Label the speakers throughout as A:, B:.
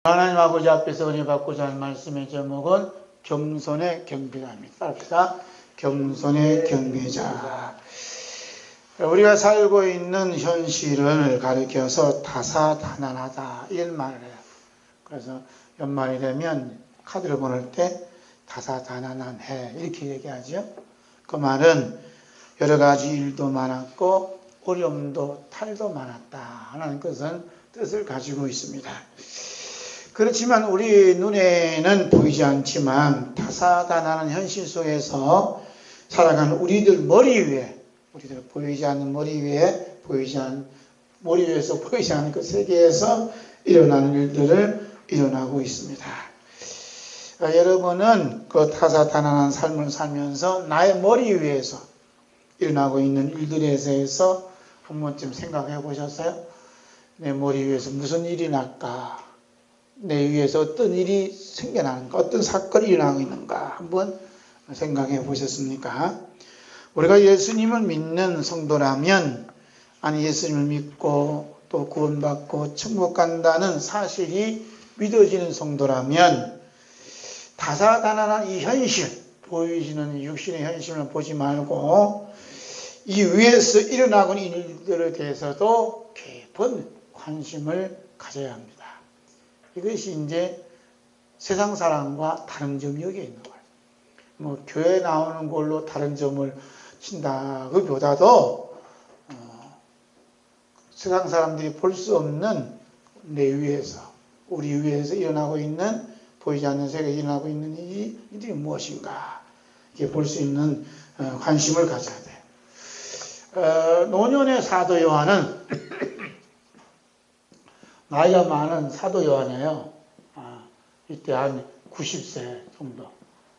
A: 하나님 아버지 앞에서 은혜 받고자 하는 말씀의 제목은 겸손의 경배자입니다. 따라합시다. 겸손의 경배자. 우리가 살고 있는 현실을 가리켜서 다사다난하다 이런 말을 해요. 그래서 연말이 되면 카드를 보낼 때 다사다난해 이렇게 얘기하죠. 그 말은 여러 가지 일도 많았고 어려움도 탈도 많았다 하는 뜻을 가지고 있습니다. 그렇지만 우리 눈에는 보이지 않지만 다사다난한 현실 속에서 살아가는 우리들 머리 위에, 우리들 보이지 않는 머리 위에, 머리 위에서 보이지 않는 그 세계에서 일어나는 일들을 일어나고 있습니다. 여러분은 그 다사다난한 삶을 살면서 나의 머리 위에서 일어나고 있는 일들에 대해서 한 번쯤 생각해 보셨어요? 내 머리 위에서 무슨 일이 날까? 내 위에서 어떤 일이 생겨나는가, 어떤 사건이 일어나고 있는가 한번 생각해 보셨습니까? 우리가 예수님을 믿는 성도라면, 아니 예수님을 믿고 또 구원받고 천국 간다는 사실이 믿어지는 성도라면 다사다난한 이 현실, 보이시는 육신의 현실을 보지 말고 이 위에서 일어나고 있는 일들에 대해서도 깊은 관심을 가져야 합니다. 이것이 이제 세상 사람과 다른 점이 여기에 있는 거예요. 교회 나오는 걸로 다른 점을 친다기보다도 세상 사람들이 볼 수 없는 내 위에서, 우리 위에서 일어나고 있는, 보이지 않는 세계에 일어나고 있는 일이 무엇인가, 이게 볼 수 있는 관심을 가져야 돼요. 노년의 사도 요한은 나이가 많은 사도 요한이에요. 이때 한 90세 정도.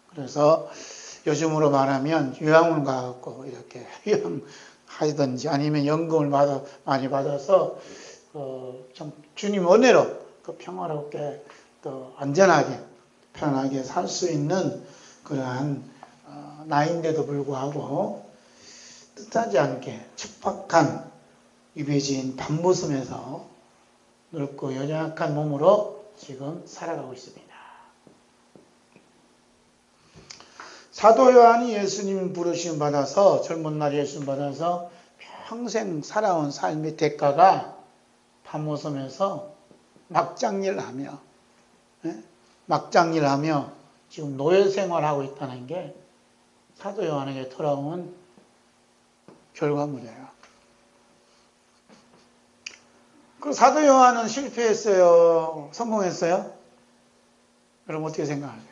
A: 그래서 요즘으로 말하면 요양원 가갖고 이렇게 요양하시든지 아니면 연금을 많이 받아서 참 주님 은혜로 평화롭게 또 안전하게 편하게 살 수 있는 그러한 나이인데도 불구하고 뜻하지 않게 척박한 유배지인 밤모섬에서 늙고 연약한 몸으로 지금 살아가고 있습니다. 사도 요한이 예수님 부르심 받아서, 젊은 날에 예수님 받아서 평생 살아온 삶의 대가가 밤모섬에서 막장일 하며 지금 노예 생활하고 있다는 게 사도 요한에게 돌아온 결과물이에요. 그 사도 요한은 실패했어요? 성공했어요? 여러분 어떻게 생각하세요?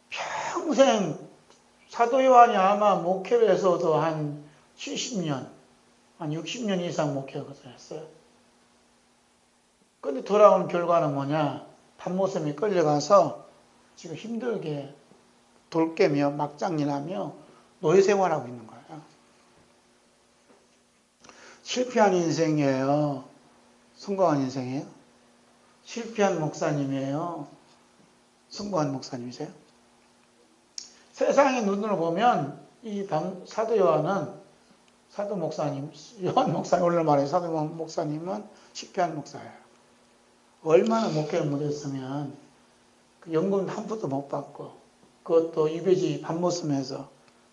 A: 평생 사도 요한이 아마 목회를 해서도 한 70년, 한 60년 이상 목회를 했어요. 그런데 돌아온 결과는 뭐냐? 밤모섬에 끌려가서 지금 힘들게 돌깨며 막장일하며 노예 생활하고 있는 거예요. 실패한 인생이에요? 성공한 인생이에요? 실패한 목사님이에요? 성공한 목사님이세요? 세상의 눈으로 보면 이 사도 요한은, 사도 목사님, 요한 목사님, 오늘 말해 사도 목사님은 실패한 목사예요. 얼마나 목회를 못했으면 그 연금 한 푼도 못 받고 그것도 유배지 밤모섬에서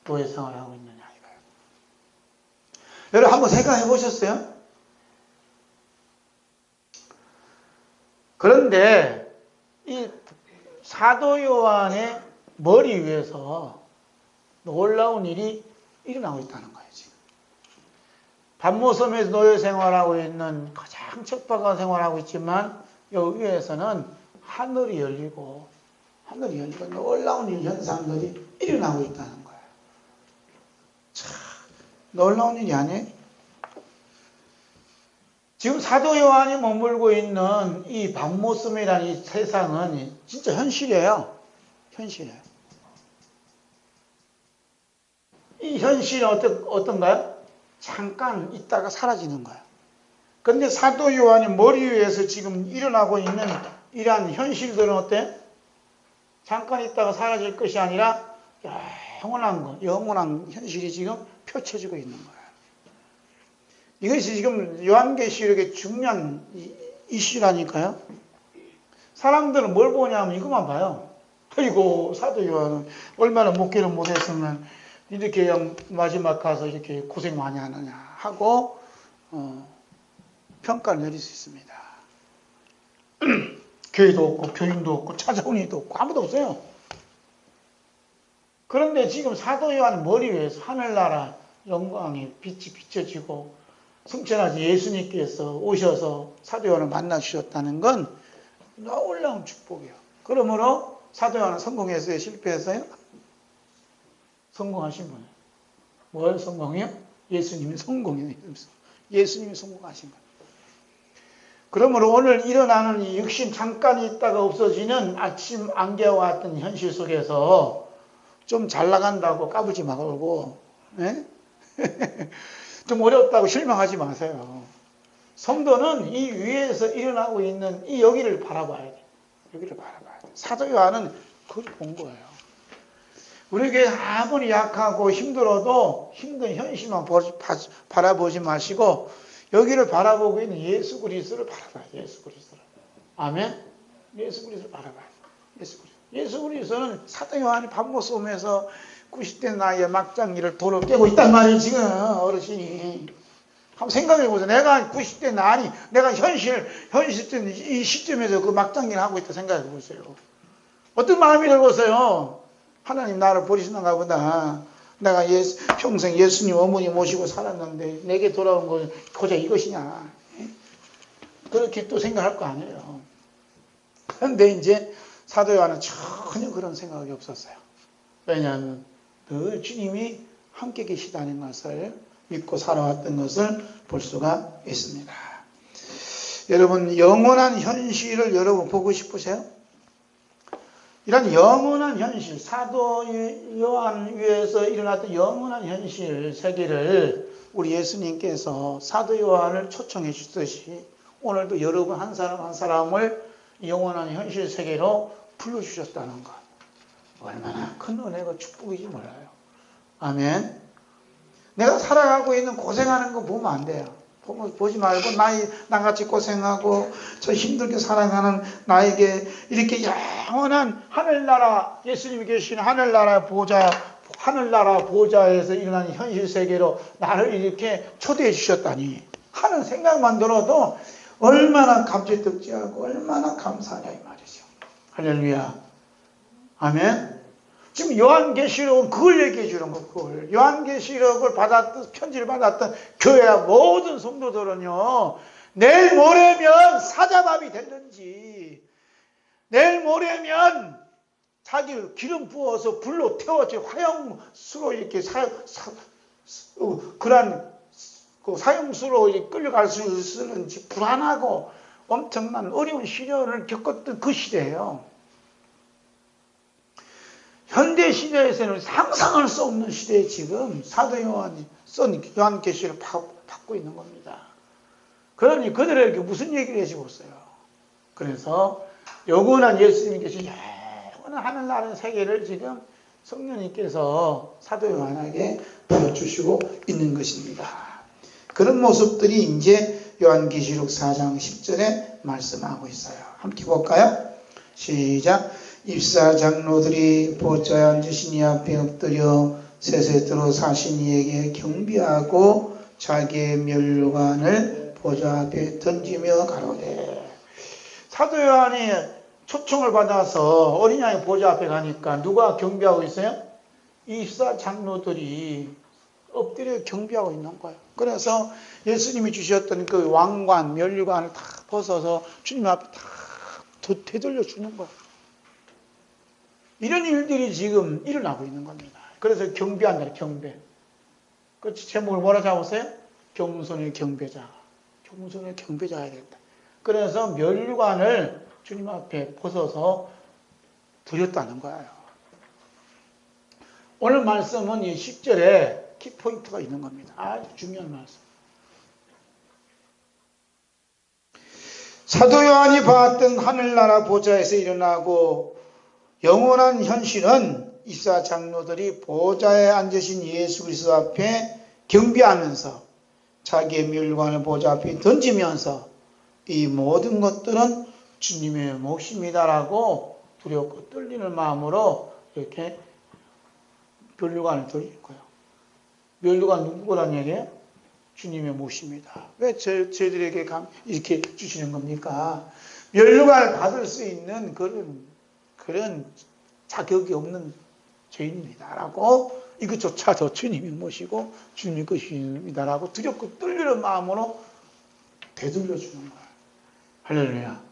A: 노예 생활하고 있느냐 이거예요. 여러분 한번 생각해 보셨어요? 그런데 이 사도 요한의 머리 위에서 놀라운 일이 일어나고 있다는 거예요. 지금 밤모섬에서 노예 생활하고 있는 가장 척박한 생활하고 있지만 여기 위에서는 하늘이 열리고 놀라운 일 현상들이 일어나고 있다는 거예요. 참 놀라운 일이 아니에요? 지금 사도 요한이 머물고 있는 이 밤모섬이라는 이 세상은 진짜 현실이에요. 현실이에요. 이 현실은 어떤가요? 잠깐 있다가 사라지는 거예요. 그런데 사도 요한이 머리 위에서 지금 일어나고 있는 이러한 현실들은 어때? 잠깐 있다가 사라질 것이 아니라 영원한 현실이 지금 펼쳐지고 있는 거예요. 이것이 지금 요한계시록의 중요한 이슈라니까요. 사람들은 뭘 보냐면 이것만 봐요. 아이고 사도 요한은 얼마나 목회를 못했으면 이렇게 마지막 가서 이렇게 고생 많이 하느냐 하고 평가를 내릴 수 있습니다. 교회도 없고 교인도 없고 찾아온 이도 없고 아무도 없어요. 그런데 지금 사도 요한 머리 위에서 하늘나라 영광의 빛이 비춰지고 승천하신 예수님께서 오셔서 사도 요한을 만나 주셨다는 건 놀라운 축복이에요. 그러므로 사도 요한은 성공했어요? 실패했어요? 성공하신 거예요. 뭘 성공해요? 예수님이 성공해요. 예수님이 성공하신 거예요. 그러므로 오늘 일어나는 이 육신 잠깐 있다가 없어지는 아침 안개와 같은 현실 속에서 좀 잘 나간다고 까불지 말고 좀 어렵다고 실망하지 마세요. 성도는 이 위에서 일어나고 있는 이 여기를 바라봐야 돼. 여기를 바라봐야 돼. 사도 요한은 그걸 본 거예요. 우리에게 아무리 약하고 힘들어도 힘든 현실만 바라보지 마시고 여기를 바라보고 있는 예수 그리스도를 바라봐야 돼. 예수 그리스도를. 아멘. 예수 그리스도를 바라봐야 돼. 예수 그리스도. 예수 그리스도는 사도 요한이 밤못 쏘면서 90대 나이에 막장기를 돌을 깨고 있단 말이에요. 지금 어르신이. 한번 생각해 보세요. 내가 90대 나이, 내가 현실 이 시점에서 그 막장기를 하고 있다 생각해 보세요. 어떤 마음이 들겠어요? 하나님 나를 버리시는가 보다. 내가 평생 예수님 어머니 모시고 살았는데 내게 돌아온 건 고작 이것이냐. 그렇게 또 생각할 거 아니에요. 그런데 이제 사도 요한은 전혀 그런 생각이 없었어요. 왜냐하면 늘 주님이 함께 계시다는 것을 믿고 살아왔던 것을 볼 수가 있습니다. 여러분 영원한 현실을 여러분 보고 싶으세요? 이런 영원한 현실, 사도 요한 위에서 일어났던 영원한 현실 세계를 우리 예수님께서 사도 요한을 초청해 주듯이 오늘도 여러분 한 사람 한 사람을 영원한 현실 세계로 불러주셨다는 것. 얼마나 큰 은혜가 축복인지 몰라요. 아멘. 내가 살아가고 있는 고생하는 거 보면 안 돼요. 보지 말고 나같이 고생하고 저 힘들게 살아가는 나에게 이렇게 영원한 하늘나라 예수님이 계신 하늘나라 보좌에서 일어나는 현실 세계로 나를 이렇게 초대해 주셨다니 하는 생각만 들어도 얼마나 감질떡지하고 얼마나 감사하냐 이 말이죠. 할렐루야. 아멘. 지금 요한계시록은 그걸 얘기해 주는 거, 그걸. 요한계시록을 편지를 받았던 교회와 모든 성도들은요, 내일 모레면 사자밥이 됐는지, 내일 모레면 자기 기름 부어서 불로 태워지 화염수로 이렇게 그런 사형수로 이렇게 끌려갈 수 있을는지 불안하고 엄청난 어려운 시련을 겪었던 그 시대예요. 현대 시대에서는 상상할 수 없는 시대에 지금 사도 요한이 쓴 요한계시를 받고 있는 겁니다. 그러니 그들에게 무슨 얘기를 해주었어요? 그래서 영원한 예수님이 계신 영원한 하늘나라의 세계를 지금 성령님께서 사도 요한에게 보여주시고 있는 것입니다. 그런 모습들이 이제 요한계시록 4장 10절에 말씀하고 있어요. 함께 볼까요? 시작. 입사 장로들이 보좌에 앉으신 이 앞에 엎드려 세세토록 사신 이에게 경배하고 자기의 멸관을 보좌 앞에 던지며 가로되. 사도 요한이 초청을 받아서 어린 양의 보좌 앞에 가니까 누가 경배하고 있어요? 입사 장로들이 엎드려 경배하고 있는 거예요. 그래서 예수님이 주셨던 그 왕관, 멸관을 다 벗어서 주님 앞에 다 되돌려 주는 거예요. 이런 일들이 지금 일어나고 있는 겁니다. 그래서 경배한다, 경배. 그 제목을 뭐라 잡았어요? 겸손의 경배자. 겸손의 경배자가 된다. 그래서 멸관을 주님 앞에 벗어서 드렸다는 거예요. 오늘 말씀은 이 10절에 키포인트가 있는 겁니다. 아주 중요한 말씀. 사도 요한이 봤던 하늘나라 보좌에서 일어나고 영원한 현실은 입사 장로들이 보좌에 앉으신 예수 그리스도 앞에 경배하면서 자기의 멸관을 보좌 앞에 던지면서 이 모든 것들은 주님의 몫입니다라고 두렵고 떨리는 마음으로 이렇게 멸관을 돌릴 거예요. 멸관 누구란 얘기예요? 주님의 몫입니다. 왜 저희들에게 이렇게 주시는 겁니까? 멸관을 받을 수 있는 그런 자격이 없는 죄인입니다라고, 이것조차도 주님이 모시고 주님이 것입니다라고 두렵고 떨리는 마음으로 되돌려 주는 거예요. 할렐루야.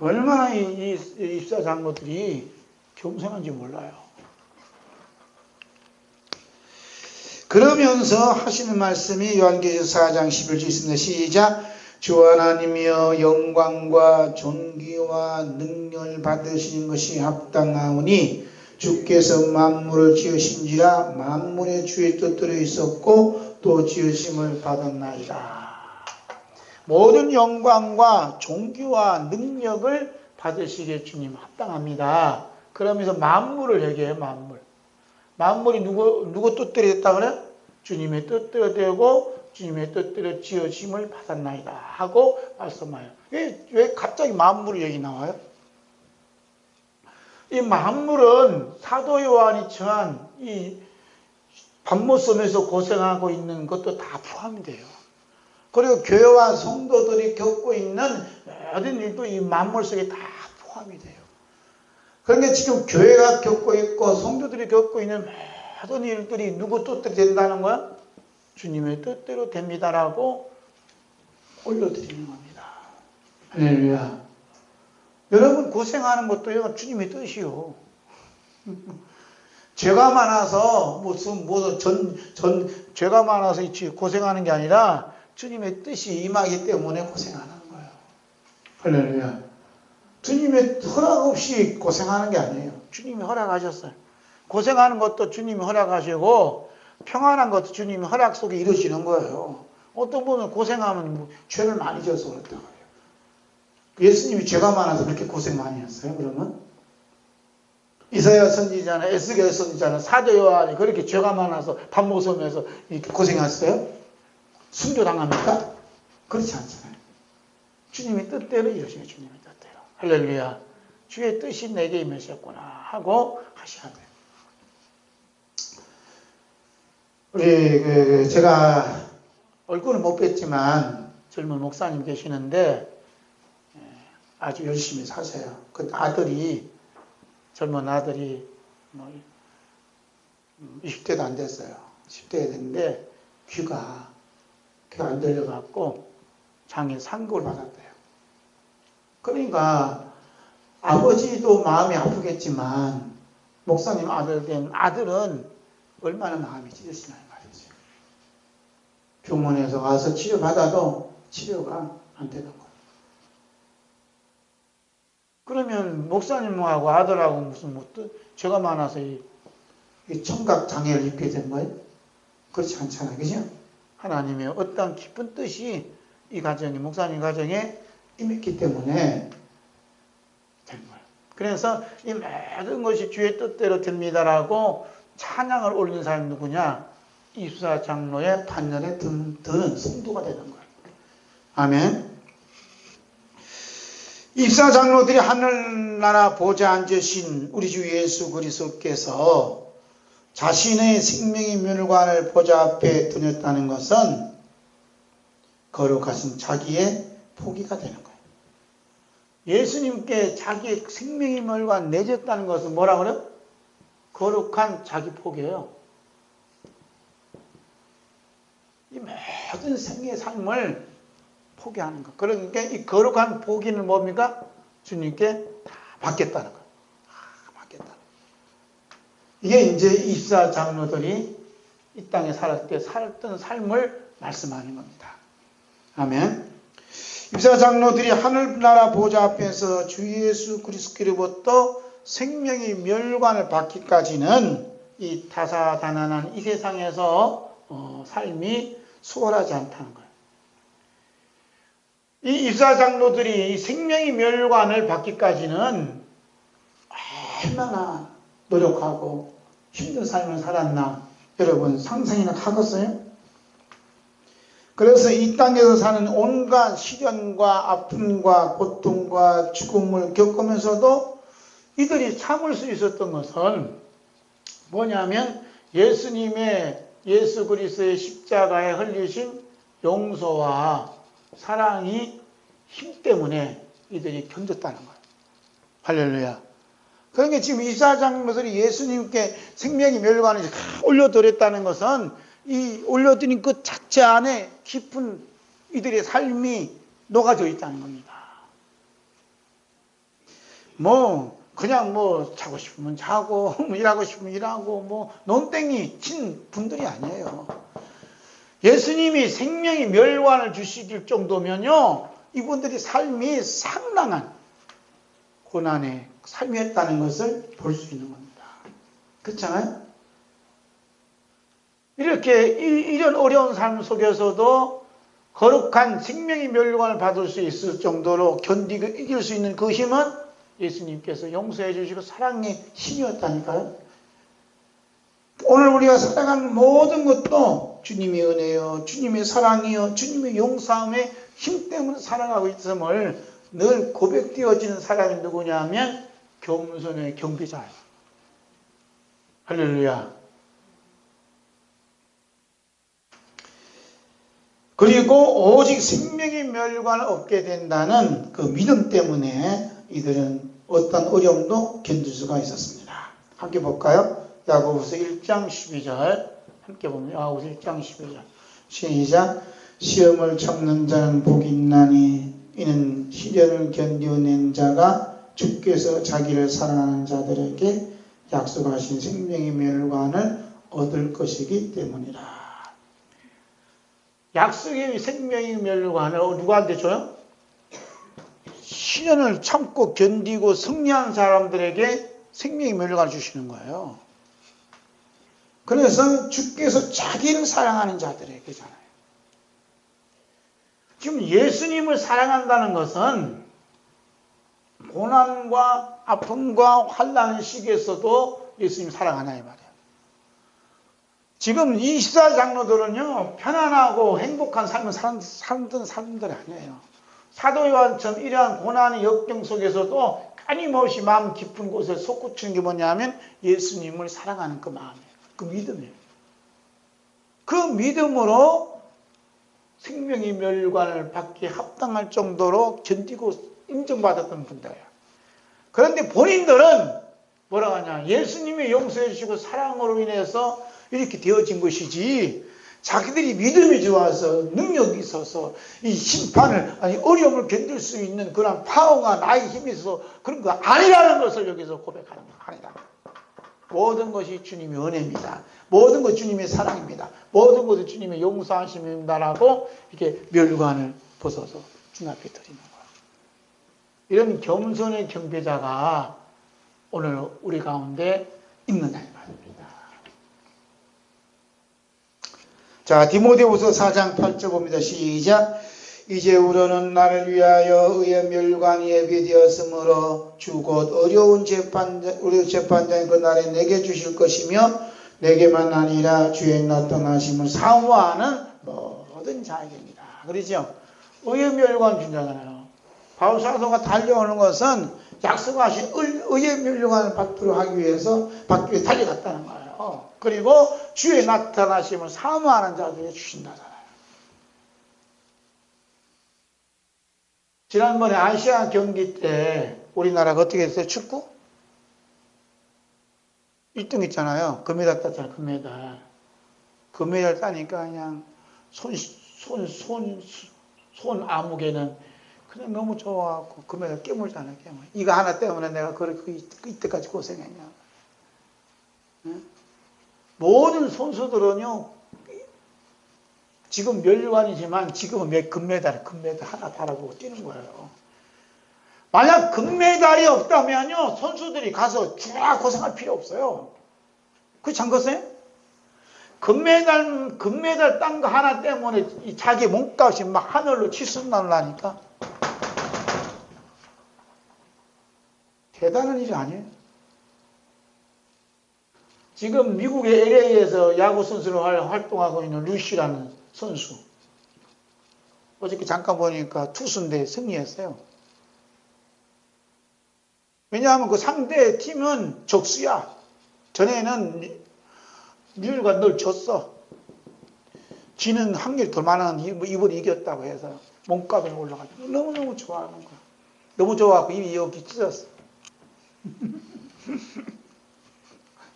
A: 얼마나 이 입사 장로들이 겸손한지 몰라요. 그러면서 하시는 말씀이 요한계시록 4장 11절 있습니다. 시작. 주 하나님이여 영광과 존귀와 능력을 받으시는 것이 합당하오니 주께서 만물을 지으신지라 만물의 주의 뜻대로 있었고 또 지으심을 받았나이다. 모든 영광과 존귀와 능력을 받으시기에 주님 합당합니다. 그러면서 만물을 얘기해요. 만물이 누구 뜻대로 됐다 그래요? 주님의 뜻대로 되고 주님의 뜻대로 지으심을 받았나이다 하고 말씀해요. 왜 갑자기 만물 얘기 나와요? 이 만물은 사도 요한이 처한 이 밤모섬에서 고생하고 있는 것도 다 포함이 돼요. 그리고 교회와 성도들이 겪고 있는 모든 일도 이 만물 속에 다 포함이 돼요. 그러니까 지금 교회가 겪고 있고 성도들이 겪고 있는 모든 일들이 누구 뜻대로 된다는 거야? 주님의 뜻대로 됩니다라고 올려드리는 겁니다. 할렐루야. 여러분 고생하는 것도요 주님의 뜻이요. 죄가 많아서 죄가 많아서 고생하는 게 아니라 주님의 뜻이 임하기 때문에 고생하는 거예요. 할렐루야. 주님의 허락 없이 고생하는 게 아니에요. 주님이 허락하셨어요. 고생하는 것도 주님이 허락하시고 평안한 것도 주님이 허락 속에 이루시는 거예요. 어떤 분은 고생하면 죄를 많이 져서 그렇다고 해요. 예수님이 죄가 많아서 그렇게 고생 많이 했어요. 그러면 이사야 선지자나 에스겔 선지자나 사도 요한이 그렇게 죄가 많아서 밤모섬에서 이렇게 고생했어요? 순교당합니까? 그렇지 않잖아요. 주님의 뜻대로 이루시는 주님의 뜻대로. 할렐루야. 주의 뜻이 내게 임하셨구나 하고 하셔야 돼요. 우리 제가 얼굴은 못 뵀지만 젊은 목사님 계시는데 아주 열심히 사세요. 그 아들이 젊은 아들이 20대도 안 됐어요. 10대가 됐는데 귀가 안 들려갖고 장에 상급을 받았대요. 그러니까 아버지도 마음이 아프겠지만 목사님 아들 된 아들은 얼마나 마음이 찢어지나 말이죠. 병원에서 와서 치료받아도 치료가 안 되는 거예요. 그러면 목사님하고 아들하고 무슨 죄가 많아서 이 청각 장애를 입게 된 거예요? 그렇지 않잖아요. 그죠? 하나님의 어떤 깊은 뜻이 이 가정에, 목사님 가정에 임했기 때문에 된 거예요. 그래서 이 모든 것이 주의 뜻대로 됩니다라고 찬양을 올린 사람이 누구냐? 입사 장로의 판단에 드는 성도가 되는 거예요. 아멘. 입사 장로들이 하늘나라 보좌 앉으신 우리 주 예수 그리스도께서 자신의 생명의 멸관을 보좌 앞에 두었다는 것은 거룩하신 자기의 포기가 되는 거예요. 예수님께 자기의 생명의 멸관 내줬다는 것은 뭐라 그래요? 거룩한 자기 포기예요. 이 모든 생의 삶을 포기하는 것. 그러니까 이 거룩한 포기는 뭡니까? 주님께 다 받겠다는 것. 다 받겠다는 것. 이게 이제 입사 장로들이 이 땅에 살았을 때 살았던 삶을 말씀하는 겁니다. 아멘. 입사 장로들이 하늘나라 보좌 앞에서 주 예수 그리스도로부터 생명의 멸관을 받기까지는 이 다사다난한 이 세상에서 삶이 수월하지 않다는 거예요. 이 입사 장로들이 생명의 멸관을 받기까지는 얼마나 노력하고 힘든 삶을 살았나 여러분 상상이나 하겠어요? 그래서 이 땅에서 사는 온갖 시련과 아픔과 고통과 죽음을 겪으면서도 이들이 참을 수 있었던 것은 뭐냐면 예수 그리스도의 십자가에 흘리신 용서와 사랑이 힘 때문에 이들이 견뎠다는 거예요. 할렐루야. 그러니까 지금 이사장님들이 예수님께 생명의 멸관을 올려드렸다는 것은 이 올려드린 그 자체 안에 깊은 이들의 삶이 녹아져 있다는 겁니다. 그냥 자고 싶으면 자고, 일하고 싶으면 일하고, 논땡이 친 분들이 아니에요. 예수님이 생명의 멸관을 주시길 정도면요, 이분들이 삶이 상당한 고난의 삶이었다는 것을 볼 수 있는 겁니다. 그렇잖아요? 이렇게 이런 어려운 삶 속에서도 거룩한 생명의 멸관을 받을 수 있을 정도로 견디고 이길 수 있는 그 힘은 예수님께서 용서해 주시고 사랑의 힘이었다니까요. 오늘 우리가 살아가는 모든 것도 주님의 은혜요, 주님의 사랑이요, 주님의 용서함의 힘 때문에 살아가고 있음을 늘 고백되어지는 사람이 누구냐 하면 겸손의 경배자예요. 할렐루야. 그리고 오직 생명의 멸관을 얻게 된다는 그 믿음 때문에 이들은 어떤 어려움도 견딜 수가 있었습니다. 함께 볼까요? 야고보서 1장 12절 함께 보면 야고보서 1장 12절 시작. 시험을 참는 자는 복이 있나니 이는 시련을 견뎌낸 자가 주께서 자기를 사랑하는 자들에게 약속하신 생명의 멸관을 얻을 것이기 때문이라. 약속의 생명의 멸관을 누구한테 줘요? 시련을 참고 견디고 승리한 사람들에게 생명의 멸관을 주시는 거예요. 그래서 주께서 자기를 사랑하는 자들에게잖아요. 지금 예수님을 사랑한다는 것은 고난과 아픔과 환난 시기에서도 예수님 사랑하나 이 말이에요. 지금 이 이스라엘 장로들은요, 편안하고 행복한 삶을 살던 사람들이 아니에요. 사도 요한처럼 이러한 고난의 역경 속에서도 끊임없이 마음 깊은 곳에 솟구치는 게 뭐냐면 예수님을 사랑하는 그 마음이에요. 그 믿음이에요. 그 믿음으로 생명의 멸관을 받기에 합당할 정도로 견디고 인정받았던 분들이에요. 그런데 본인들은 뭐라고 하냐, 예수님이 용서해 주시고 사랑으로 인해서 이렇게 되어진 것이지 자기들이 믿음이 좋아서 능력이 있어서 이 심판을 어려움을 견딜 수 있는 그런 파워가 나의 힘이 있어서 그런 거 아니라는 것을 여기서 고백하는 거 아니다. 모든 것이 주님의 은혜입니다. 모든 것이 주님의 사랑입니다. 모든 것이 주님의 용서하심입니다라고 이렇게 멸관을 벗어서 주님 앞에 드리는 거예요. 이런 겸손의 경배자가 오늘 우리 가운데 있느냐 이 말입니다. 자, 디모데후서 4장 8절 봅니다. 시작. 이제 우리는 나를 위하여 의의 멸관이 예비되었으므로 주 곧 어려운 우리 재판장인 그 날에 내게 주실 것이며 내게만 아니라 주의 나타나심을 사모하는 모든 자에게입니다. 그러죠? 의의 멸관 준다잖아요. 바울 사도가 달려오는 것은 약속하신 의의 멸관을 받도록 하기 위해서 받기 위해 달려갔다는 거예요. 그리고 주의 나타나심을 사모하는 자들에게 주신다잖아요. 지난번에 아시아 경기 때 우리나라가 어떻게 했어요? 축구? 1등 했잖아요. 금메달 땄잖아요. 금메달. 금메달 따니까 그냥 손 아무개는 그냥 너무 좋아하고 금메달 깨물잖아요. 깨물. 이거 하나 때문에 내가 이때까지 고생했냐. 응? 모든 선수들은요, 지금 멸관이지만 지금은 금메달 하나 바라보고 뛰는 거예요. 만약 금메달이 없다면요, 선수들이 가서 쫙 고생할 필요 없어요. 그렇지 않겠어요? 금메달 딴 거 하나 때문에 자기 몸값이 막 하늘로 치솟나니까 대단한 일이 아니에요. 지금 미국의 LA에서 야구 선수로 활동하고 있는 루시라는 선수. 어저께 잠깐 보니까 투수인데 승리했어요. 왜냐하면 그 상대 팀은 적수야. 전에는 미국가 늘 졌어. 지는 확률이 더 많은 이번에 이겼다고 해서 몸값이 올라가지고 너무너무 좋아하는 거야. 너무 좋아하고 입이 여기 찢었어.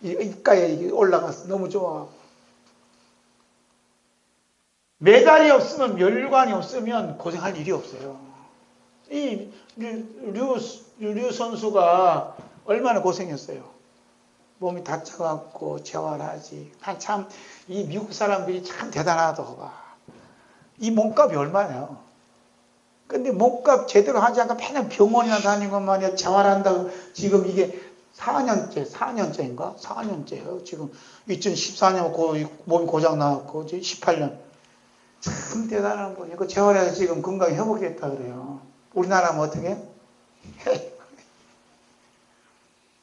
A: 입가에 올라갔어. 너무 좋아하고. 메달이 없으면, 멸관이 없으면 고생할 일이 없어요. 이 류 선수가 얼마나 고생했어요. 몸이 다쳐갖고 재활하지. 참, 이 미국 사람들이 참 대단하더라. 이 몸값이 얼마예요? 근데 몸값 제대로 하지 않고 맨날 병원이나 다니고 말이야. 재활한다고. 지금 이게 4년째인가? 4년째예요. 지금 2014년 몸이 고장 나왔고, 18년. 참 대단한 분이에요. 그 재활해서 지금 건강 회복했다 그래요. 우리나라면 어떻게?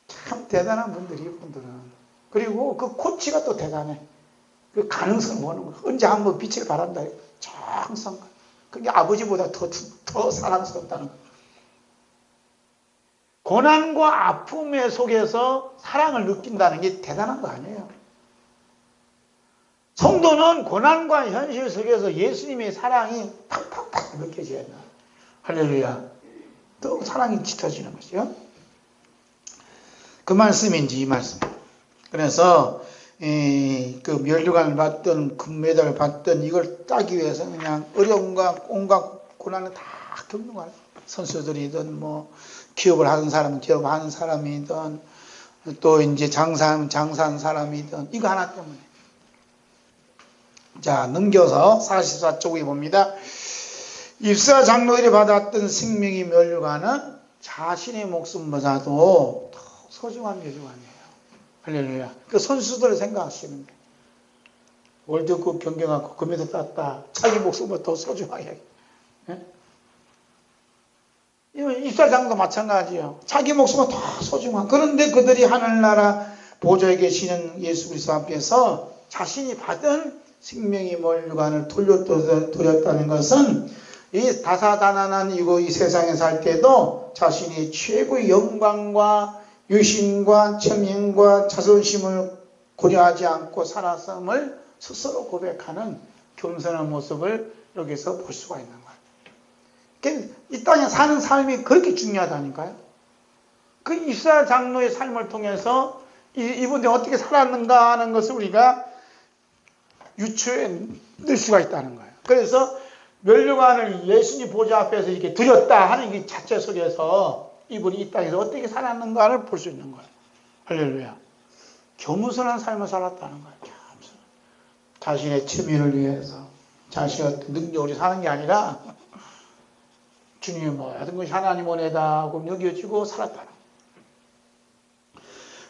A: 참 대단한 분들이 이분들은. 그리고 그 코치가 또 대단해. 그 가능성을 보는 거야. 언제 한번 빛을 발한다. 항상. 그게 아버지보다 더 사랑스럽다는 거야. 고난과 아픔의 속에서 사랑을 느낀다는 게 대단한 거 아니에요. 성도는 고난과 현실 속에서 예수님의 사랑이 팍팍팍 느껴져야 한다. 할렐루야. 또 사랑이 짙어지는 것이요. 그 말씀인지 이 말씀. 그래서 그 면류관을 받든 금메달을 받든 이걸 따기 위해서 그냥 어려움과 온갖 고난을 다 겪는 거예요. 선수들이든 뭐 기업을 하는 사람은 기업하는 사람이든 또 이제 장사하는 사람이든 이거 하나 때문에. 자, 넘겨서 44쪽에 봅니다. 입사 장로들이 받았던 생명의 면류관은 자신의 목숨보다도 더 소중한 면류관이에요. 할렐루야. 그 선수들을 생각하시면 돼요. 월드컵 경기하고 금메달 땄다. 자기 목숨보다 더 소중하게. 예? 입사장도 마찬가지예요. 자기 목숨은 더 소중한. 그런데 그들이 하늘나라 보좌에 계시는 예수 그리스도 앞에서 자신이 받은 생명의 면류관을 돌렸다는 것은 이 다사다난한 이 세상에 살 때도 자신이 최고의 영광과 유신과 천명과 자존심을 고려하지 않고 살았음을 스스로 고백하는 겸손한 모습을 여기서 볼 수가 있는 거예요. 이 땅에 사는 삶이 그렇게 중요하다니까요. 그 입사 장로의 삶을 통해서 이분들이 어떻게 살았는가 하는 것을 우리가 유추해 낼 수가 있다는 거예요. 그래서 면류관을 예수님 보좌 앞에서 이렇게 드렸다 하는 이 자체 속에서 이분이 이 땅에서 어떻게 살았는가를 볼 수 있는 거예요. 할렐루야. 겸손한 삶을 살았다는 거예요. 겸손. 자신의 체면을 위해서 자신의 어떤 능력으로 사는 게 아니라 주님의 모든 것이 하나님 은혜다고 여겨지고 살았다는 거예요.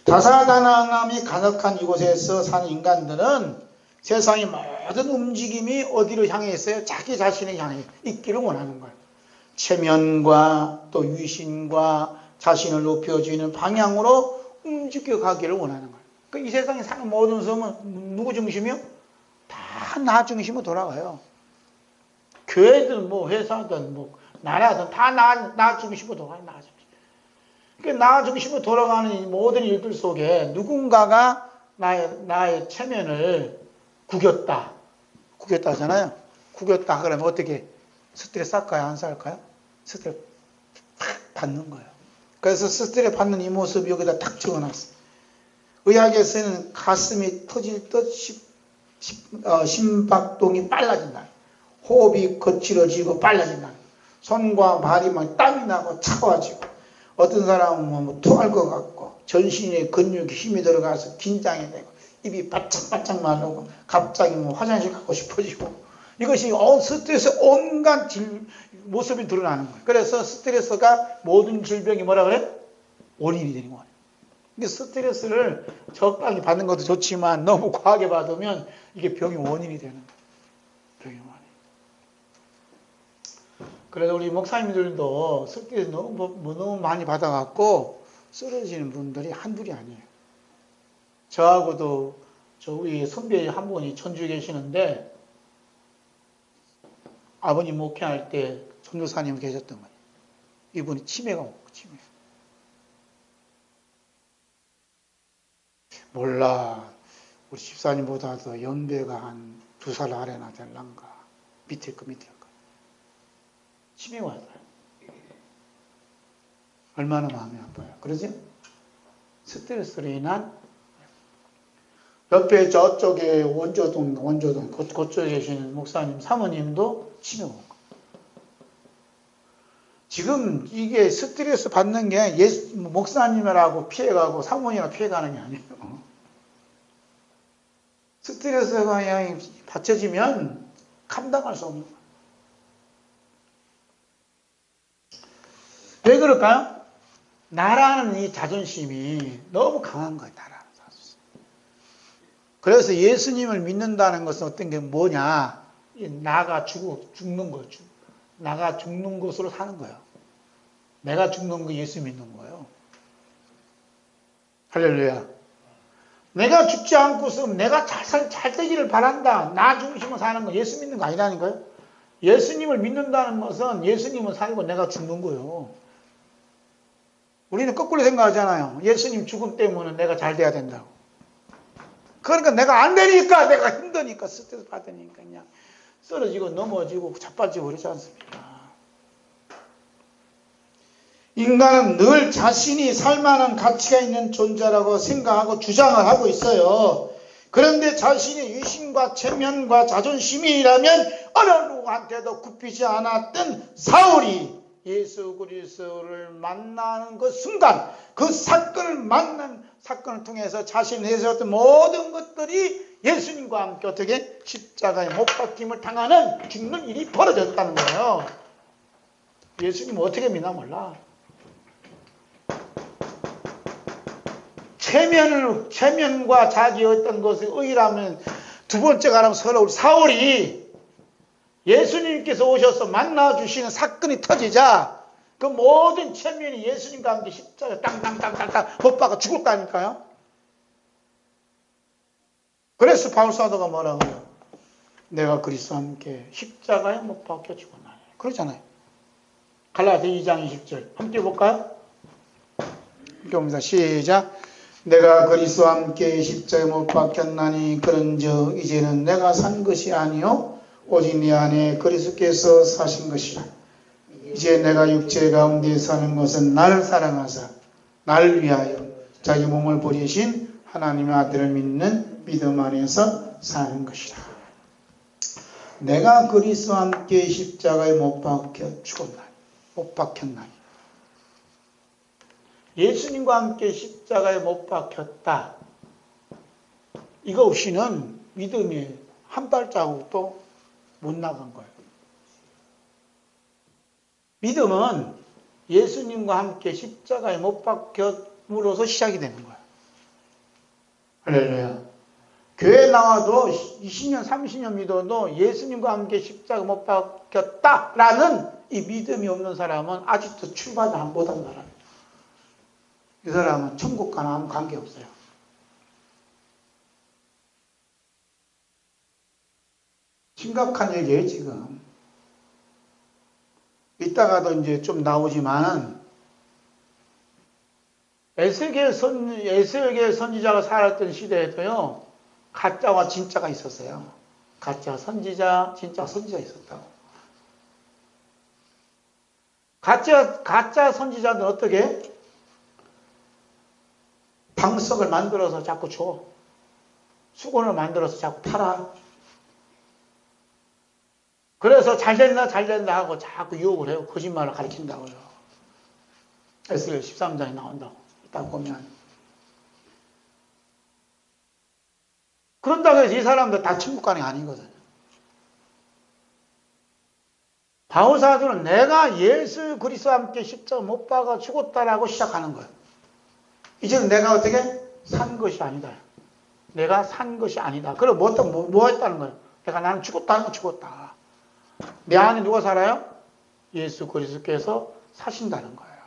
A: 다사다난함이 가득한 이곳에서 사는 인간들은 세상의 모든 움직임이 어디로 향해 있어요? 자기 자신을 향해 있기를 원하는 거예요. 체면과 또 유신과 자신을 높여주는 방향으로 움직여 가기를 원하는 거예요. 이 세상에 사는 모든 삶은 누구 중심이요? 다 나 중심으로 돌아가요. 교회든 뭐 회사든 뭐 나라든 다 나 중심으로 돌아가요. 나 중심. 그러니까 나 중심으로 돌아가는 이 모든 일들 속에 누군가가 나의 체면을 구겼다 하잖아요. 구겼다 그러면 어떻게 스트레스 쌓을까요? 안 쌓을까요? 스트레스 팍 받는 거예요. 그래서 스트레스 받는 이 모습 여기다 탁 적어놨어요. 의학에서는 가슴이 터질 듯 심박동이 빨라진다. 호흡이 거칠어지고 빨라진다. 손과 발이 막 땀이 나고 차가워지고 어떤 사람은 뭐 토할 것 같고 전신에 근육에 힘이 들어가서 긴장이 되고 입이 바짝바짝 마르고 갑자기 뭐 화장실 가고 싶어지고 이것이 스트레스 온갖 모습이 드러나는 거예요. 그래서 스트레스가 모든 질병이 뭐라 그래? 원인이 되는 거예요. 근데 스트레스를 적당히 받는 것도 좋지만 너무 과하게 받으면 이게 병의 원인이 되는 거예요. 병의 원인. 그래서 우리 목사님들도 스트레스 너무 많이 받아갖고 쓰러지는 분들이 한둘이 아니에요. 저하고도 우리 선배 한 분이 천주에 계시는데 아버님 목회할 때 선교사님 계셨던 거예요. 이분이 치매가 오고 치매. 몰라. 우리 집사님보다도 연배가 한 2살 아래나 될란가. 밑에 거. 치매가 왔어요. 얼마나 마음이 아파요. 그러지? 스트레스로 인한 옆에 저쪽에 원조동 그쪽에 계시는 목사님 사모님도 치매가 온 거예요. 지금 이게 스트레스 받는 게 목사님이라고 피해가고 사모님이라고 피해가는 게 아니에요. 스트레스가 그냥 받쳐지면 감당할 수 없는 거예요. 왜 그럴까요? 나라는 이 자존심이 너무 강한 거예요. 나라는 자존심. 그래서 예수님을 믿는다는 것은 어떤 게 뭐냐? 나가 죽는 거예요. 나가 죽는 것으로 사는 거예요. 내가 죽는 거 예수 믿는 거예요. 할렐루야. 내가 죽지 않고서 내가 잘 되기를 바란다. 나 중심으로 사는 거 예수 믿는 거 아니라니까요. 예수님을 믿는다는 것은 예수님은 살고 내가 죽는 거예요. 우리는 거꾸로 생각하잖아요. 예수님 죽음 때문에 내가 잘 돼야 된다고. 그러니까 내가 안 되니까, 내가 힘드니까, 스트레스 받으니까 그냥 쓰러지고 넘어지고 자빠지고 그러지 않습니까? 인간은 늘 자신이 살만한 가치가 있는 존재라고 생각하고 주장을 하고 있어요. 그런데 자신의 유심과 체면과 자존심이라면 어느 누구한테도 굽히지 않았던 사울이 예수 그리스도를 만나는 그 순간, 그 사건을 통해서 자신이 해서었던 모든 것들이 예수님과 함께 어떻게 십자가에 못 박힘을 당하는 죽는 일이 벌어졌다는 거예요. 예수님 어떻게 믿나 몰라. 체면과 자기 어떤 것을 의라면 두 번째가 라면 서로 우리 사울이 예수님께서 오셔서 만나주시는 사건이 터지자 그 모든 체면이 예수님과 함께 십자가에 땅땅땅땅땅 못 박아 죽었다니까요. 그래서 바울사도가 뭐라고 해요? 내가 그리스도와 함께 십자가에 못 박혀 죽었나니. 그러잖아요. 갈라디아 2장 20절 함께 볼까요? 함께 봅니다. 시작. 내가 그리스도와 함께 십자가에 못 박혔나니 그런즉 이제는 내가 산 것이 아니요 오직 내 안에 그리스도께서 사신 것이라. 이제 내가 육체 가운데 사는 것은 나를 사랑하사 나를 위하여 자기 몸을 버리신 하나님의 아들을 믿는 믿음 안에서 사는 것이라. 내가 그리스도와 함께 십자가에 못 박혀 죽었나니, 못 박혔나니. 예수님과 함께 십자가에 못 박혔다. 이거 없이는 믿음이 한 발자국도 못 나간 거예요. 믿음은 예수님과 함께 십자가에 못 박혔으로서 시작이 되는 거예요. 할렐루야. 교회 나와도 20년, 30년 믿어도 예수님과 함께 십자가에 못 박혔다라는 이 믿음이 없는 사람은 아직도 출발을 못한 사람이에요. 이 사람은 천국과는 아무 관계없어요. 심각한 얘기예요, 지금. 이따가도 이제 좀 나오지만, 에스겔 선지자가 살았던 시대에도요, 가짜와 진짜가 있었어요. 가짜 선지자, 진짜 선지자 있었다고. 가짜 선지자는 어떻게? 방석을 만들어서 자꾸 줘. 수건을 만들어서 자꾸 팔아. 그래서 잘된다 하고 자꾸 유혹을 해요. 거짓말을 가르친다고요. 에스겔 13장에 나온다고. 딱 보면. 그런다고 해서 이 사람들 다 천국간이 아니거든요. 바울사도는 내가 예수 그리스도와 함께 십자가 못 박아 죽었다라고 시작하는 거예요. 이제는 내가 어떻게? 산 것이 아니다. 내가 산 것이 아니다. 그럼 뭐 했다는 거예요? 나는 죽었다는 건 죽었다. 내 안에 누가 살아요? 예수 그리스도께서 사신다는 거예요.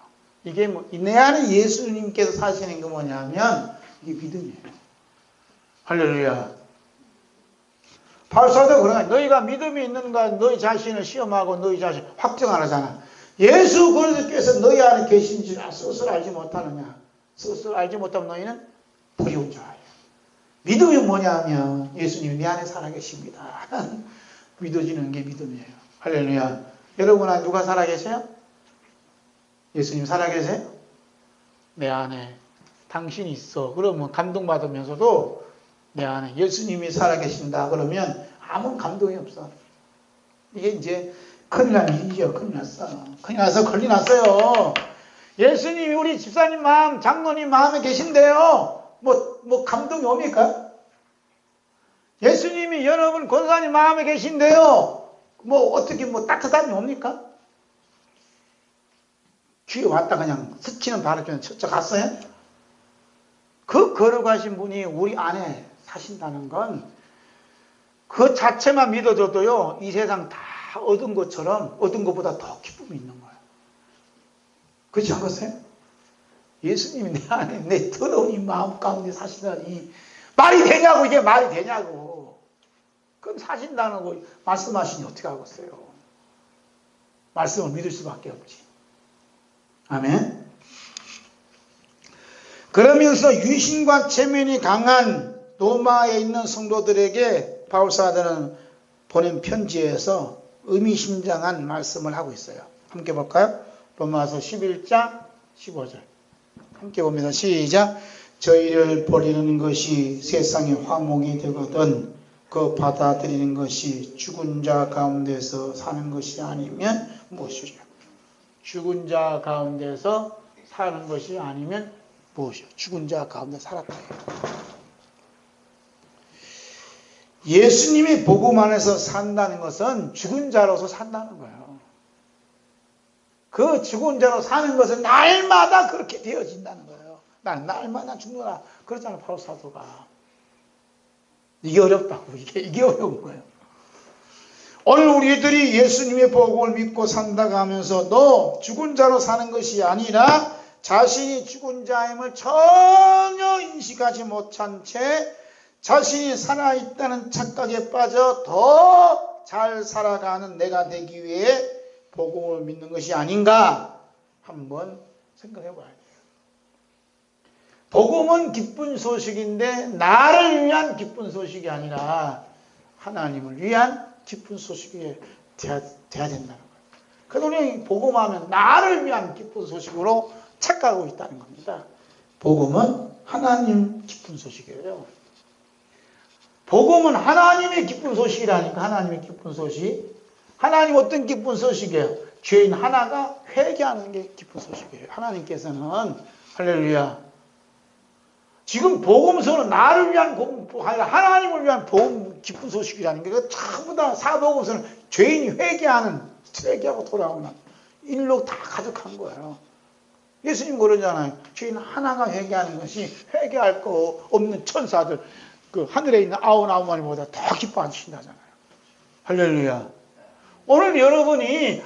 A: 이게 내 안에 예수님께서 사시는 게 뭐냐면 이게 믿음이에요. 할렐루야. 바울사도 그러나 너희가 믿음이 있는가 너희 자신을 시험하고 너희 자신 확정하라잖아. 예수 그리스도께서 너희 안에 계신지 스스로 알지 못하느냐. 스스로 알지 못하면 너희는 두려운 자예요. 믿음이 뭐냐면 예수님이 내 안에 살아계십니다. 믿어지는 게 믿음이에요. 할렐루야. 여러분 안에 누가 살아계세요? 예수님 살아계세요? 내 안에 당신이 있어. 그러면 감동받으면서도 내 안에 예수님이 살아계신다 그러면 아무 감동이 없어. 이게 이제 큰일 난 일이죠. 큰일 났어. 큰일 나서 큰일 났어요. 예수님이 우리 집사님 마음, 장로님 마음에 계신데요. 뭐 감동이 옵니까? 예수님이 여러분 권사님 마음에 계신데요. 어떻게 따뜻함이 옵니까? 귀에 왔다 그냥 스치는 바람처럼 쳤쳐 갔어요? 그 걸어가신 분이 우리 안에 사신다는 건 그 자체만 믿어줘도요, 이 세상 다 얻은 것처럼 얻은 것보다 더 기쁨이 있는 거예요. 그렇지 않겠어요? 예수님이 내 안에 내 더러운 이 마음 가운데 사시다니 말이 되냐고. 이게 말이 되냐고. 그럼 사신다는 거 말씀하시니 어떻게 하겠어요? 말씀을 믿을 수밖에 없지. 아멘. 그러면서 유신과 체면이 강한 로마에 있는 성도들에게 바울사도는 보낸 편지에서 의미심장한 말씀을 하고 있어요. 함께 볼까요? 로마서 11장 15절. 함께 봅니다. 시작. 저희를 버리는 것이 세상의 화목이 되거든 그 받아들이는 것이 죽은 자 가운데서 사는 것이 아니면 무엇이죠? 죽은 자 가운데서 사는 것이 아니면 무엇이요? 죽은 자 가운데 살았다. 예수님이 복음 안에서 산다는 것은 죽은 자로서 산다는 거예요. 그 죽은 자로 사는 것은 날마다 그렇게 되어진다는 거예요. 날마다 죽노라. 그러잖아요, 바울 사도가. 이게 어렵다고. 이게 어려운 거예요. 오늘 우리들이 예수님의 복음을 믿고 산다고 하면서 너 죽은 자로 사는 것이 아니라 자신이 죽은 자임을 전혀 인식하지 못한 채 자신이 살아있다는 착각에 빠져 더 잘 살아가는 내가 되기 위해 복음을 믿는 것이 아닌가 한번 생각해 봐야 돼요. 복음은 기쁜 소식인데 나를 위한 기쁜 소식이 아니라 하나님을 위한 기쁜 소식이 돼야 된다는 거예요. 그래서 우리 복음하면 나를 위한 기쁜 소식으로 착각하고 있다는 겁니다. 복음은 하나님 기쁜 소식이에요. 복음은 하나님의 기쁜 소식이라니까. 하나님의 기쁜 소식. 하나님 어떤 기쁜 소식이에요? 죄인 하나가 회개하는 게 기쁜 소식이에요. 하나님께서는 할렐루야. 지금 복음서는 나를 위한 하나님을 위한 복음 기쁜 소식이라는 게 전부 다 사복음서는 죄인이 회개하고 돌아오는 일로 다 가득한 거예요. 예수님 그러잖아요. 죄인 하나가 회개하는 것이 회개할 거 없는 천사들 그 하늘에 있는 99마리보다 더 기뻐하신다잖아요. 할렐루야. 오늘 여러분이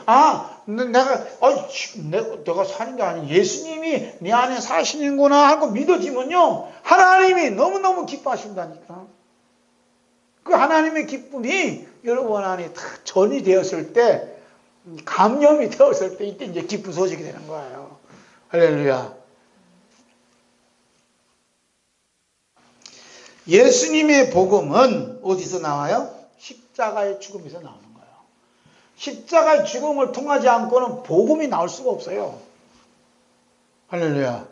A: 내가 사는 게 아니고 예수님이 내 안에 사시는구나 하고 믿어지면요 하나님이 너무너무 기뻐하신다니까. 그 하나님의 기쁨이 여러분 안에 다 전이 되었을 때, 감염이 되었을 때 이때 이제 기쁜 소식이 되는 거예요. 할렐루야. 예수님의 복음은 어디서 나와요? 십자가의 죽음에서 나오는 거예요. 십자가의 죽음을 통하지 않고는 복음이 나올 수가 없어요. 할렐루야.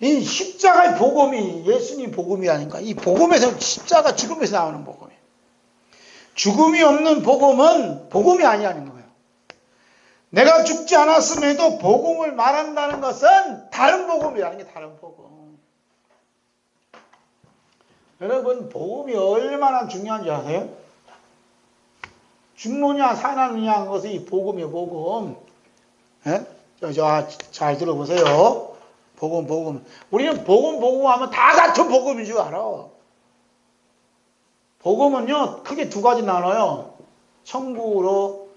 A: 이 십자가의 복음이 예수님 복음이라니까. 이 복음에서 십자가 죽음에서 나오는 복음이에요. 죽음이 없는 복음은 복음이 아니라는 거예요. 내가 죽지 않았음에도 복음을 말한다는 것은 다른 복음이라는 게 다른 복음. 여러분 복음이 얼마나 중요한지 아세요? 죽느냐 사느냐 하는 것이 이 복음이에요. 복음. 잘 들어보세요. 복음. 우리는 복음 하면 다 같은 복음인 줄 알아. 복음은요 크게 두 가지 나눠요. 천국으로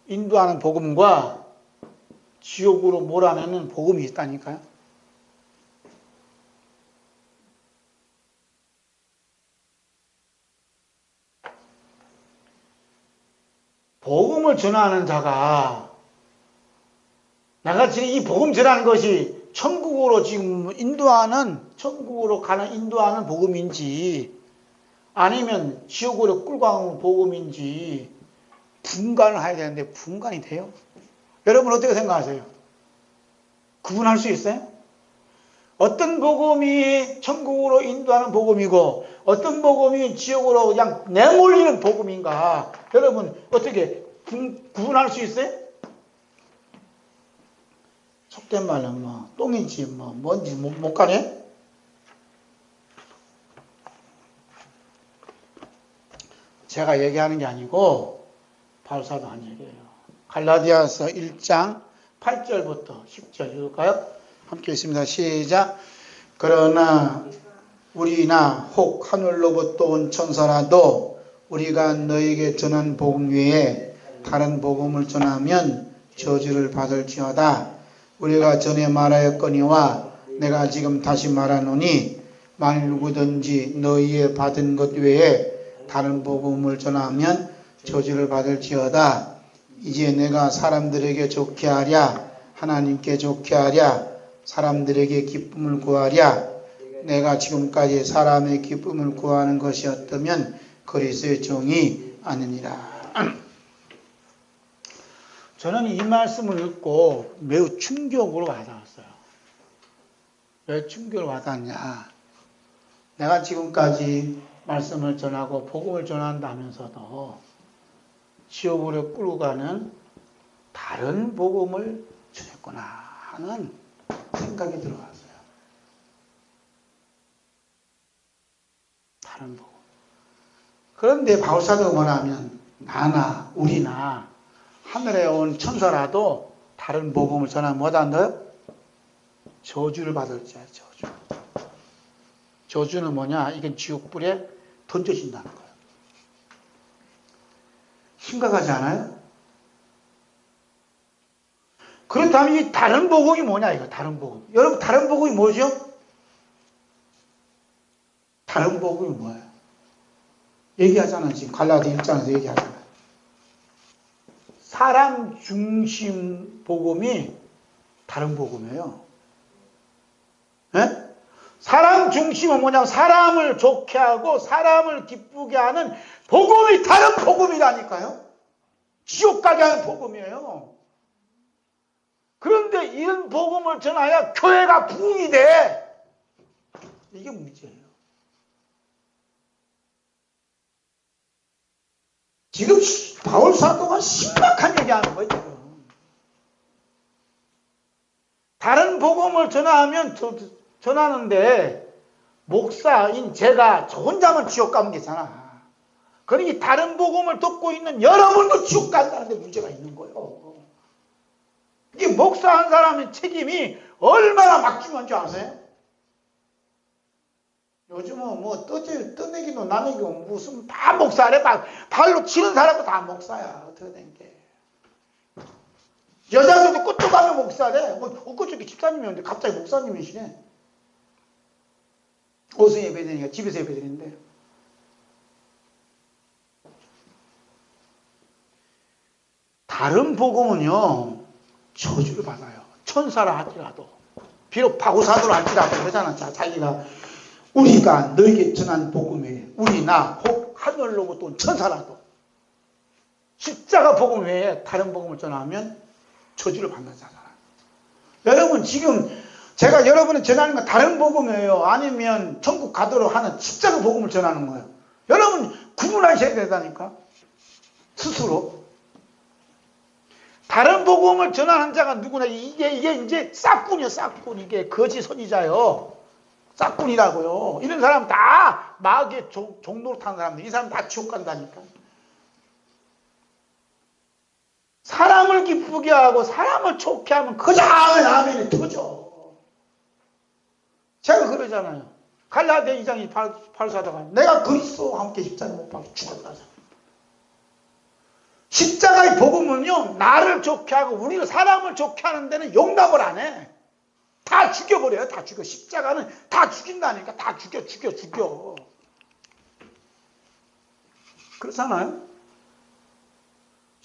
A: 인도하는 복음과 지옥으로 몰아내는 복음이 있다니까요. 복음을 전하는 자가 내가 지금 이 복음 전하는 것이 천국으로 지금 천국으로 가는 인도하는 복음인지 아니면 지옥으로 끌고 가는 복음인지 분간을 해야 되는데 분간이 돼요? 여러분 어떻게 생각하세요? 구분할 수 있어요? 어떤 복음이 천국으로 인도하는 복음이고 어떤 복음이 지옥으로 그냥 내몰리는 복음인가? 여러분 어떻게 구분할 수 있어요? 속된 말로 뭐 똥인지 뭐 뭔지 못 가네? 제가 얘기하는 게 아니고 바울사도 한 얘기예요. 갈라디아서 1장 8절부터 10절 읽을까요? 함께 있습니다. 시작. 그러나 우리나 혹 하늘로부터 온 천사라도 우리가 너에게 전한 복음 외에 다른 복음을 전하면 저주를 받을지어다. 우리가 전에 말하였거니와 내가 지금 다시 말하노니 만일 누구든지 너희의 받은 것 외에 다른 복음을 전하면 저주를 받을지어다. 이제 내가 사람들에게 좋게 하랴 하나님께 좋게 하랴 사람들에게 기쁨을 구하랴. 내가 지금까지 사람의 기쁨을 구하는 것이었다면 그리스도의 종이 아니니라. 저는 이 말씀을 읽고 매우 충격으로 와닿았어요. 왜 충격을 와닿았냐? 내가 지금까지 말씀을 전하고 복음을 전한다면서도 지옥으로 끌고 가는 다른 복음을 전했구나 하는 생각이 들어왔어요. 다른 복음. 그런데 바울사도가 뭐냐면 나나 우리나 하늘에 온 천사라도 다른 복음을 전하면 뭐한다요? 저주를 받을지야. 저주. 저주는 뭐냐? 이건 지옥불에 던져진다는 거예요. 심각하지 않아요? 그렇다면 이 다른 복음이 뭐냐? 이거 다른 복음. 여러분 다른 복음이 뭐죠? 다른 복음이 뭐예요? 얘기하잖아요. 지금 갈라디아 1장에서 얘기하잖아요. 사람 중심 복음이 다른 복음이에요. 네? 사람 중심은 뭐냐면 사람을 좋게 하고 사람을 기쁘게 하는 복음이 다른 복음이라니까요. 지옥 가게 하는 복음이에요. 그런데 이런 복음을 전하여 교회가 부흥이 돼. 이게 문제예요. 지금 바울 사도가 심각한 얘기하는 거예요. 지금. 다른 복음을 전하는데 목사인 제가 저 혼자만 지옥 가면 되잖아. 그러니 다른 복음을 듣고 있는 여러분도 지옥 간다는 데 문제가 있는 거예요. 이게 목사 한 사람의 책임이 얼마나 막중한 줄 아세요? 요즘은 뭐 떠내기도 나내기도 무슨 다 목사래. 발로 치는 사람도 다 목사야. 어떻게 된 게. 여자들도 끝도 가면 목사래. 뭐 엊그저께 집사님이었는데 갑자기 목사님이시네. 어디서 예배드리니까 집에서 예배드리는데. 다른 복음은요 저주를 받아요. 천사라 할지라도 비록 바구사도라 할지라도 그러잖아. 자기가 우리가 너에게 전한 복음에 우리나 혹 하늘로부터 온 천사라도 십자가 복음 외에 다른 복음을 전하면 저주를 받는다잖아. 여러분 지금 제가 여러분이 전하는 건 다른 복음이에요? 아니면 천국 가도록 하는 십자가 복음을 전하는 거예요? 여러분 구분하셔야 된다니까. 스스로. 다른 복음을 전하는 자가 누구나 이게 이제 싹군이요. 싹군. 이게 거짓 선지자요. 싹군이라고요. 이런 사람 다 마귀의 종로로 타는 사람들. 이 사람 다 지옥 간다니까. 사람을 기쁘게 하고 사람을 좋게 하면 그 다음에 아멘이 터져. 제가 그러잖아요. 갈라디아 2장 28사다가 내가 그리스도와 함께 십자가에 못 박혀 죽었다잖아요. 십자가의 복음은요 나를 좋게 하고 우리를 사람을 좋게 하는 데는 용납을 안 해. 다 죽여버려요. 다 죽여. 십자가는 다 죽인다니까. 다 죽여. 그렇잖아요.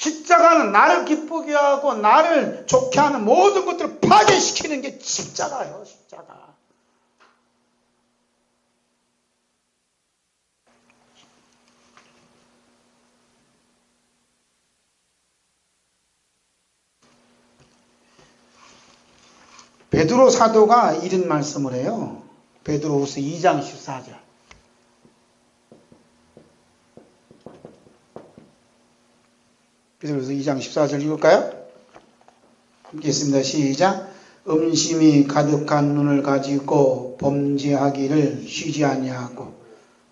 A: 십자가는 나를 기쁘게 하고 나를 좋게 하는 모든 것들을 파괴시키는 게 십자가예요. 십자가. 베드로 사도가 이런 말씀을 해요. 베드로후서 2장 14절. 베드로후서 2장 14절 읽을까요? 읽겠습니다. 시작. 음심이 가득한 눈을 가지고 범죄하기를 쉬지 아니하고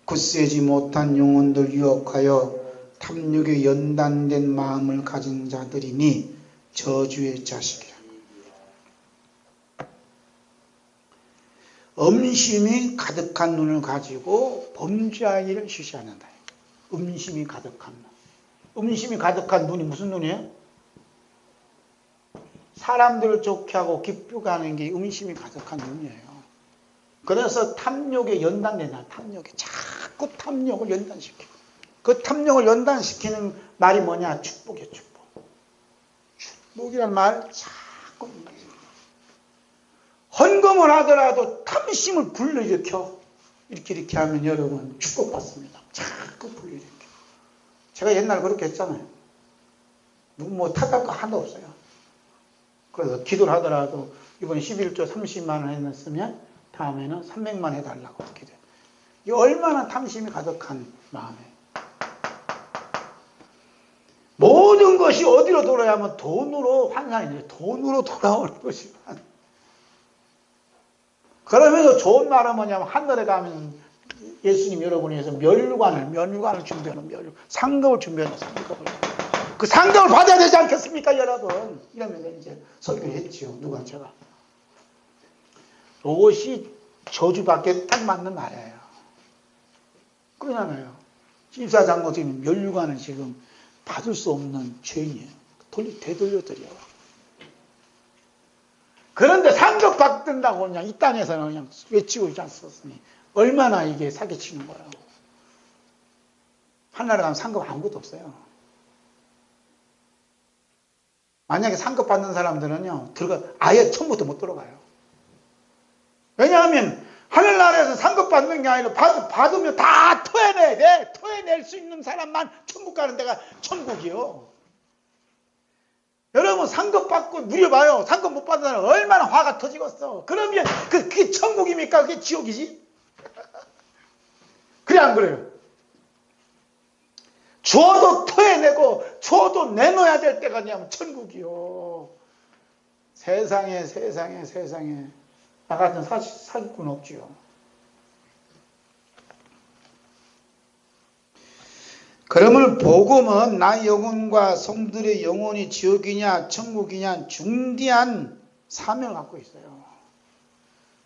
A: 굳세지 못한 영혼들 유혹하여 탐욕에 연단된 마음을 가진 자들이니 저주의 자식이라. 음심이 가득한 눈을 가지고 범죄하기를 쉬지 않는다. 음심이 가득한 눈. 음심이 가득한 눈이 무슨 눈이에요? 사람들을 좋게 하고 기쁘게 하는 게 음심이 가득한 눈이에요. 그래서 탐욕에 연단된다. 탐욕에 자꾸 탐욕을 연단시키고, 그 탐욕을 연단시키는 말이 뭐냐? 축복이에요. 축복. 축복이란 말 자꾸 헌금을 하더라도 탐심을 불러일으켜 이렇게 하면 여러분 축복받습니다. 자꾸 불러일으켜. 제가 옛날에 그렇게 했잖아요. 뭐 탓할 거 하나도 없어요. 그래서 기도를 하더라도 이번에 11조 30만 원 했으면 다음에는 300만 해달라고 기도해요. 이게 얼마나 탐심이 가득한 마음이에요. 모든 것이 어디로 돌아야 하면 돈으로 환산이 돼요. 돈으로 돌아오는 것이만. 그러면서 좋은 말은 뭐냐면 하늘에 가면 예수님 여러분이 해서 면류관을 준비하는 상급을 준비하는 상급을. 그 상급을 받아야 되지 않겠습니까, 여러분? 이러면 이제 설교를 했지요. 누가 제가. 이것이 저주밖에 딱 맞는 말이에요. 그러잖아요. 집사장도 지금 면류관을 지금 받을 수 없는 죄인이에요. 되돌려드려요. 그런데 상급 받는다고 그냥 이 땅에서는 그냥 외치고 있지 않습니까? 얼마나 이게 사기치는 거예요. 하늘에 가면 상급 아무것도 없어요. 만약에 상급 받는 사람들은요, 아예 처음부터 못 들어가요. 왜냐하면 하늘나라에서 상급 받는 게 아니라 받으면 다 토해내야 돼. 토해낼 수 있는 사람만 천국 가는 데가 천국이요. 여러분 상급 받고 누려봐요. 상급 못 받는 사람 얼마나 화가 터지겠어. 그러면 그게 천국입니까? 그게 지옥이지? 그래 안 그래요? 줘도 토해내고 줘도 내놓아야 될 때가 아니면 천국이요. 세상에 나 같은 사기꾼 없지요. 그러므로 복음은 나의 영혼과 성들의 영혼이 지옥이냐 천국이냐 중대한 사명을 갖고 있어요.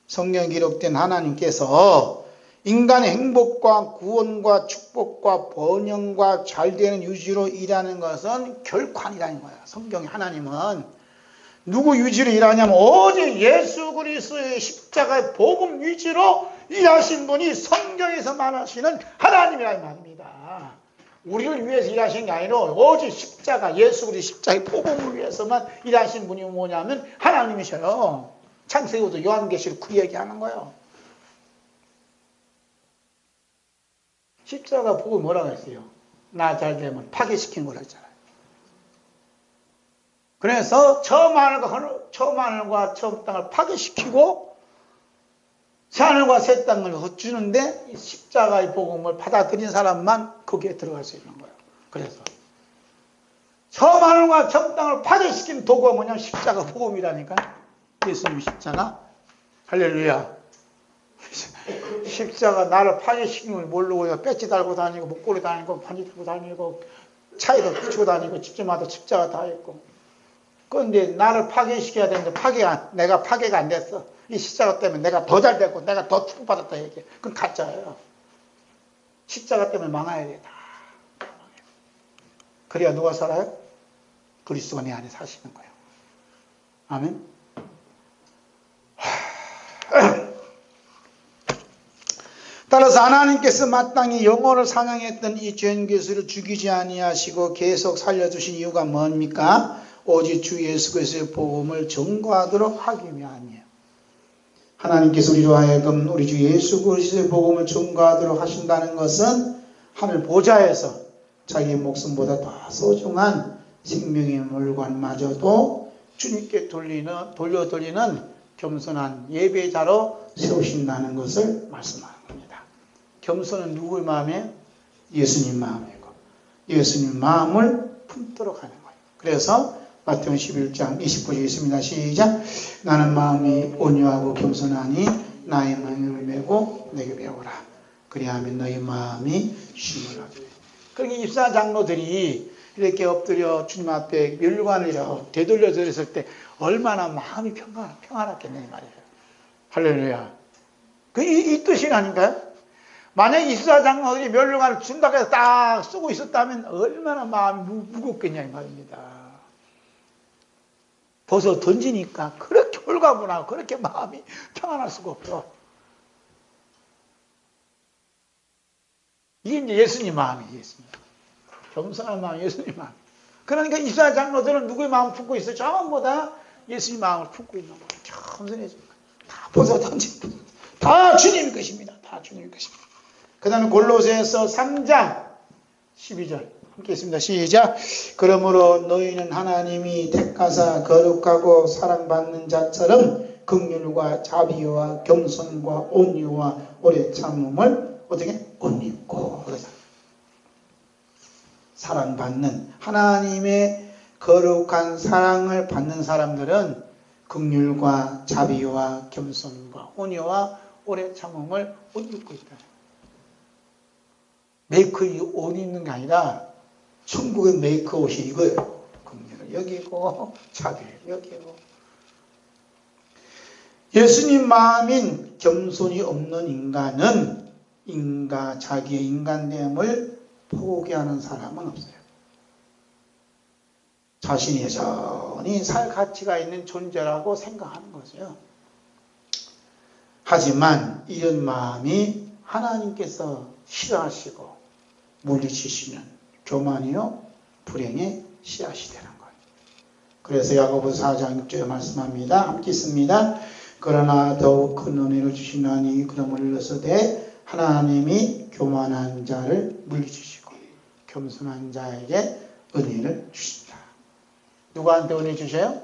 A: 성경에 기록된 하나님께서 인간의 행복과 구원과 축복과 번영과 잘되는 유지로 일하는 것은 결코 아니라는 거예요. 성경의 하나님은 누구 유지로 일하냐면 오직 예수 그리스도의 십자가의 복음 유지로 일하신 분이 성경에서 말하시는 하나님이라는 말입니다. 우리를 위해서 일하신 게 아니라 오직 십자가, 예수 그리스도 십자가의 복음을 위해서만 일하신 분이 뭐냐면 하나님이셔요. 창세기부터 요한계시록 그 얘기하는 거예요. 십자가 복음 뭐라고 했어요? 나 잘 되면 파괴시킨 거라 했잖아요. 그래서 처음 하늘과 처음 땅을 파괴시키고 새 하늘과 새 땅을 주는데 십자가의 복음을 받아들인 사람만 거기에 들어갈 수 있는 거예요. 그래서 처음 하늘과 처음 땅을 파괴시킨 도구가 뭐냐면 십자가 복음이라니까. 예수님 십자가. 할렐루야. 십자가 나를 파괴시킨 걸 모르고 배지 달고 다니고 목걸이 다니고 반지 들고 다니고 차에도 붙이고 다니고 집집마다 십자가 다 있고. 그런데 나를 파괴시켜야 되는데 내가 파괴가 안 됐어. 이 십자가 때문에 내가 더 잘 됐고 내가 더 축복받았다 얘기해. 그건 가짜예요. 십자가 때문에 망해야 돼. 다. 그래야 누가 살아요? 그리스도가 내 안에 사시는 거예요. 아멘. 따라서 하나님께서 마땅히 영혼을 사냥했던 이 죄인교수를 죽이지 아니하시고 계속 살려주신 이유가 뭡니까? 오직 주 예수 그리스도의 복음을 전거하도록 하기 위함이에요. 하나님께서 우리로 하여금 우리 주 예수 그리스도의 복음을 전거하도록 하신다는 것은 하늘 보좌에서 자기의 목숨보다 더 소중한 생명의 물건마저도 주님께 돌려드리는 겸손한 예배자로 세우신다는 것을 말씀하는 겁니다. 겸손은 누구의 마음에? 예수님 마음이고 예수님 마음을 품도록 하는 거예요. 그래서 마태복음 11장 29절 있습니다. 시작. 나는 마음이 온유하고 겸손하니 나의 마음을 메고 내게 배우라. 그리하면 너희 마음이 쉼을 얻으리라. 그러니까 입사 장로들이 이렇게 엎드려 주님 앞에 멸관을 되돌려 드렸을 때 얼마나 마음이 평안했겠냐 이 말이에요. 할렐루야. 이 뜻이라니까요. 만약에 이스라엘 장로들이 멸관을 준다고 해서 딱 쓰고 있었다면 얼마나 마음이 무겁겠냐 이 말입니다. 벗어 던지니까 그렇게 홀가분하고 그렇게 마음이 평안할 수가 없어. 이게 이제 예수님 마음이에요. 예수님. 겸손한 마음, 예수님 마음. 그러니까 이스라엘 장로들은 누구의 마음을 품고 있어요? 전보다 예수님 마음을 품고 있는 거예요. 겸손해진 거예요. 다 벗어 던지고. 다 주님의 것입니다. 다 주님의 것입니다. 그 다음에 골로새서 3장 12절 함께 있습니다. 시작. 그러므로 너희는 하나님이 택하사 거룩하고 사랑받는 자처럼 긍휼과 자비와 겸손과 온유와 오래 참음을 어떻게? 옷 입고 사랑받는 하나님의 거룩한 사랑을 받는 사람들은 긍휼과 자비와 겸손과 온유와 오래 참음을 옷 입고 있다. 메이크업이 옷 입는 게 아니라 천국의 메이크 옷이 이거예요. 긍휼을 여기고 자비를 여기고. 예수님 마음인 겸손이 없는 인간은 자기의 인간됨을 포기하는 사람은 없어요. 자신이 여전히 살 가치가 있는 존재라고 생각하는 거죠. 하지만 이런 마음이 하나님께서 싫어하시고 물리치시는 교만이요 불행의 씨앗이 되는 거예요. 그래서 야고보서 4장 6절에 말씀합니다. 함께 있습니다. 그러나 더욱 큰 은혜를 주시나니 그러므로 일러서되 하나님이 교만한 자를 물리치시고 겸손한 자에게 은혜를 주신다. 누구한테 은혜 주셔요?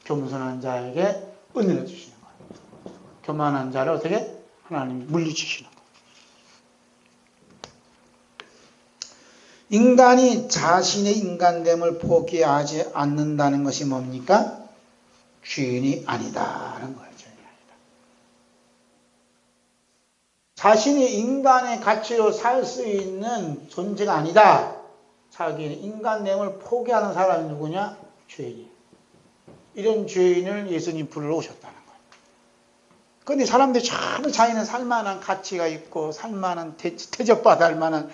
A: 겸손한 자에게 은혜를 주시는 거예요. 교만한 자를 어떻게? 하나님이 물리치시는 거예요. 인간이 자신의 인간됨을 포기하지 않는다는 것이 뭡니까? 죄인이 아니다라는 거예요. 죄인이 아니다. 자신이 인간의 가치로 살 수 있는 존재가 아니다. 자기의 인간됨을 포기하는 사람이 누구냐? 죄인이. 이런 죄인을 예수님 부르러 오셨다는 거예요. 그런데 사람들이 전부 자기는 살만한 가치가 있고 살만한 대접받을 만한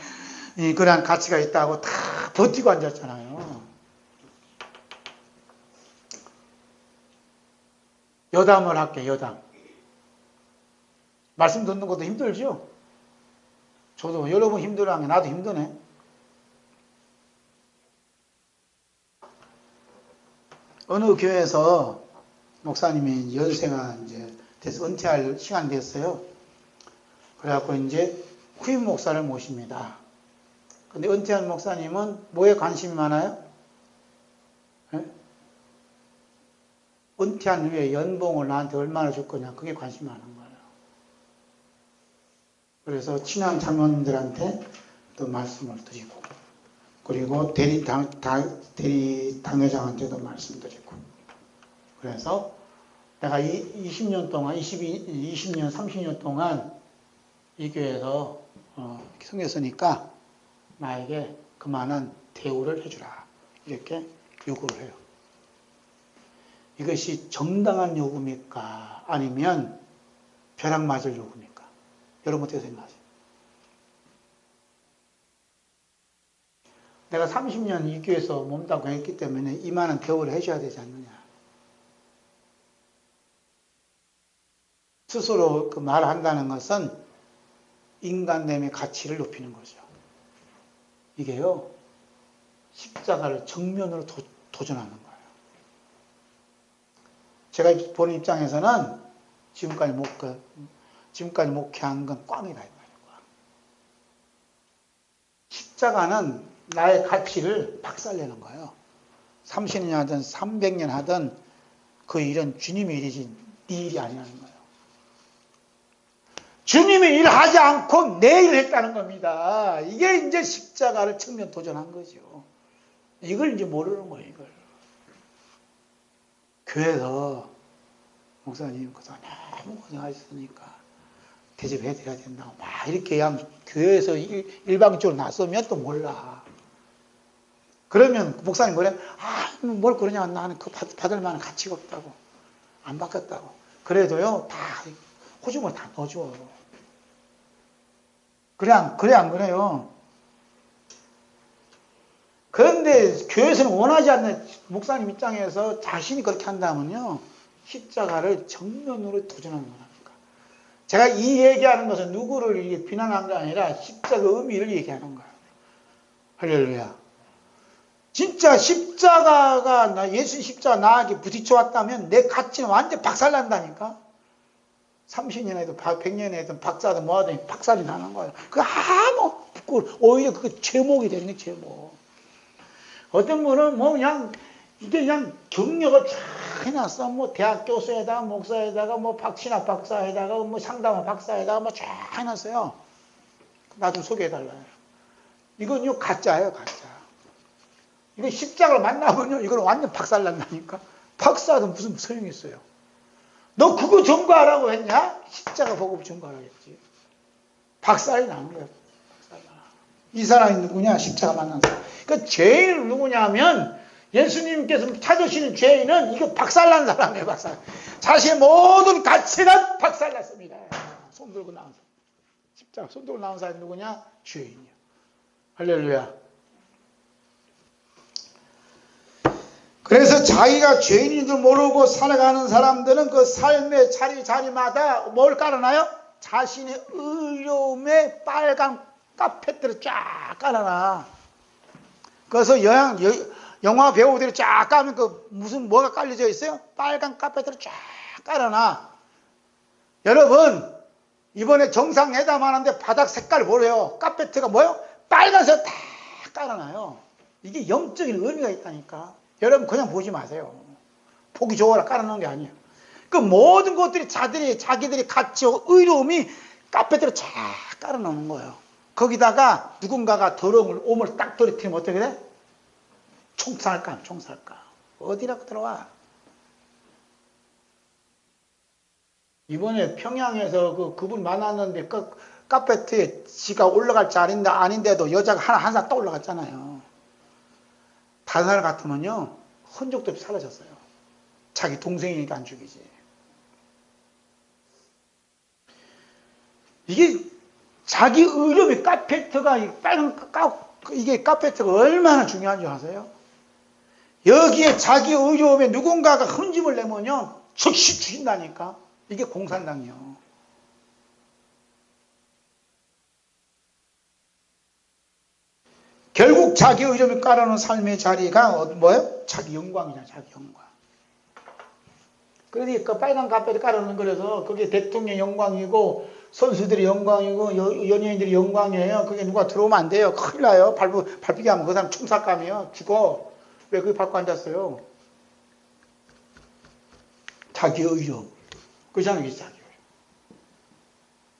A: 그러한 가치가 있다고 다 버티고 앉았잖아요. 여담을 할게요. 여담. 말씀 듣는 것도 힘들죠? 저도 여러분 힘들어하는 게 나도 힘드네. 어느 교회에서 목사님이 연세가 이제 돼서 은퇴할 시간이 됐어요. 그래갖고 이제 후임 목사를 모십니다. 근데 은퇴한 목사님은 뭐에 관심이 많아요? 네? 은퇴한 후에 연봉을 나한테 얼마나 줄 거냐, 그게 관심이 많은 거예요. 그래서 친한 장로님들한테 또 말씀을 드리고, 그리고 대리 당회장한테도 말씀드리고, 그래서 내가 20년 동안, 20년, 30년 동안 이 교회에서 섬겼으니까 나에게 그만한 대우를 해주라. 이렇게 요구를 해요. 이것이 정당한 요구입니까? 아니면 벼락 맞을 요구입니까? 여러분 어떻게 생각하세요? 내가 30년 이 교회에서 몸담고 했기 때문에 이만한 대우를 해줘야 되지 않느냐. 스스로 그 말을 한다는 것은 인간됨의 가치를 높이는 거죠. 이게요, 십자가를 정면으로 도전하는 거예요. 제가 보는 입장에서는 지금까지 목회한 건 꽝이다, 이 말이에요. 십자가는 나의 가치를 박살내는 거예요. 30년 하든 300년 하든 그 일은 주님의 일이지 네 일이 아니라는 거예요. 주님의 일을 하지 않고 내 일을 했다는 겁니다. 이게 이제 십자가를 측면 도전한 거죠. 이걸 이제 모르는 거예요, 이걸. 교회에서 목사님 그동안 너무 고생하셨으니까 대접해드려야 된다고 막 이렇게 그냥 교회에서 일방적으로 나서면 또 몰라. 그러면 목사님 뭐래? 뭘 그러냐, 나는 그 받을 만한 가치가 없다고, 안 받겠다고. 그래도요, 다 호주머니 다 넣어줘. 그래 안 그래요? 그런데 교회에서는 원하지 않는 목사님 입장에서 자신이 그렇게 한다면요, 십자가를 정면으로 도전하는 거라니까. 제가 이 얘기하는 것은 누구를 비난한 게 아니라 십자가 의미를 얘기하는 거예요. 할렐루야. 진짜 십자가가, 예수 십자가 나에게 부딪혀 왔다면 내 가치는 완전 박살난다니까. 30년에도 100년에도 박사든 뭐하든 박살이 나는 거예요. 오히려 그게 제목이 되는 게 제목. 어떤 분은 뭐 그냥 이게 그냥 경력을 쫙 해놨어. 뭐 대학 교수에다가 목사에다가 뭐 신학 박사에다가 뭐 상담원 박사에다가 뭐 쫙 해놨어요. 나 좀 소개해달라요. 이건요 가짜예요, 가짜. 이거 십자가를 만나면요 이건 완전 박살난다니까. 박사도 무슨 소용이 있어요. 너 그거 전과하라고 했냐? 십자가 보고 전과하라고 했지. 박살이 나는 거예요. 이 사람이 누구냐? 십자가 만난 사람. 그러니까 죄인은 누구냐면 예수님께서 찾으시는 죄인은 이거 박살난 사람이에요. 박살. 자신의 모든 가치가 박살났습니다. 손 들고 나온 사람. 십자가 손 들고 나온 사람이 누구냐? 죄인이요. 할렐루야. 그래서 자기가 죄인인 줄 모르고 살아가는 사람들은 그 삶의 자리마다 뭘 깔아놔요? 자신의 의로움에 빨간 카페트를 쫙 깔아놔. 그래서 영화 배우들이 쫙 까면 뭐가 깔려져 있어요? 빨간 카페트를 쫙 깔아놔. 여러분, 이번에 정상회담 하는데 바닥 색깔 뭐래요? 카페트가 뭐예요? 빨간색 다 깔아놔요. 이게 영적인 의미가 있다니까. 여러분 그냥 보지 마세요. 보기 좋아라 깔아놓은 게 아니에요. 그 모든 것들이 자기들이 가치와 의로움이 카페트로 쫙 깔아놓는 거예요. 거기다가 누군가가 더러운 오물 딱 떨어뜨리면 어떻게 돼? 총살감. 어디라고 들어와? 이번에 평양에서 그분 만났는데 그 카페트에 지가 올라갈 줄 아닌데도 여자가 한 사람 또 올라갔잖아요. 다른 사람 같으면요 흔적도 없이 사라졌어요. 자기 동생이니까 안 죽이지. 이게 자기 의료비 카페트가 이게 카페트가 얼마나 중요한 줄 아세요? 여기에 자기 의료비에 누군가가 흔집을 내면요 즉시 죽인다니까. 이게 공산당이요. 결국 자기 의료비 깔아놓은 삶의 자리가 뭐예요? 자기 영광이잖아, 자기 영광. 그러니 그 빨간 카페를 깔아놓은 거라서 그게 대통령 영광이고 선수들의 영광이고 연예인들의 영광이에요. 그게 누가 들어오면 안 돼요. 큰일 나요. 밟히게 하면 그 사람 총살감이에요. 죽어. 왜 그게 밟고 앉았어요? 자기 의료. 그잖아요, 이게 자기 의료.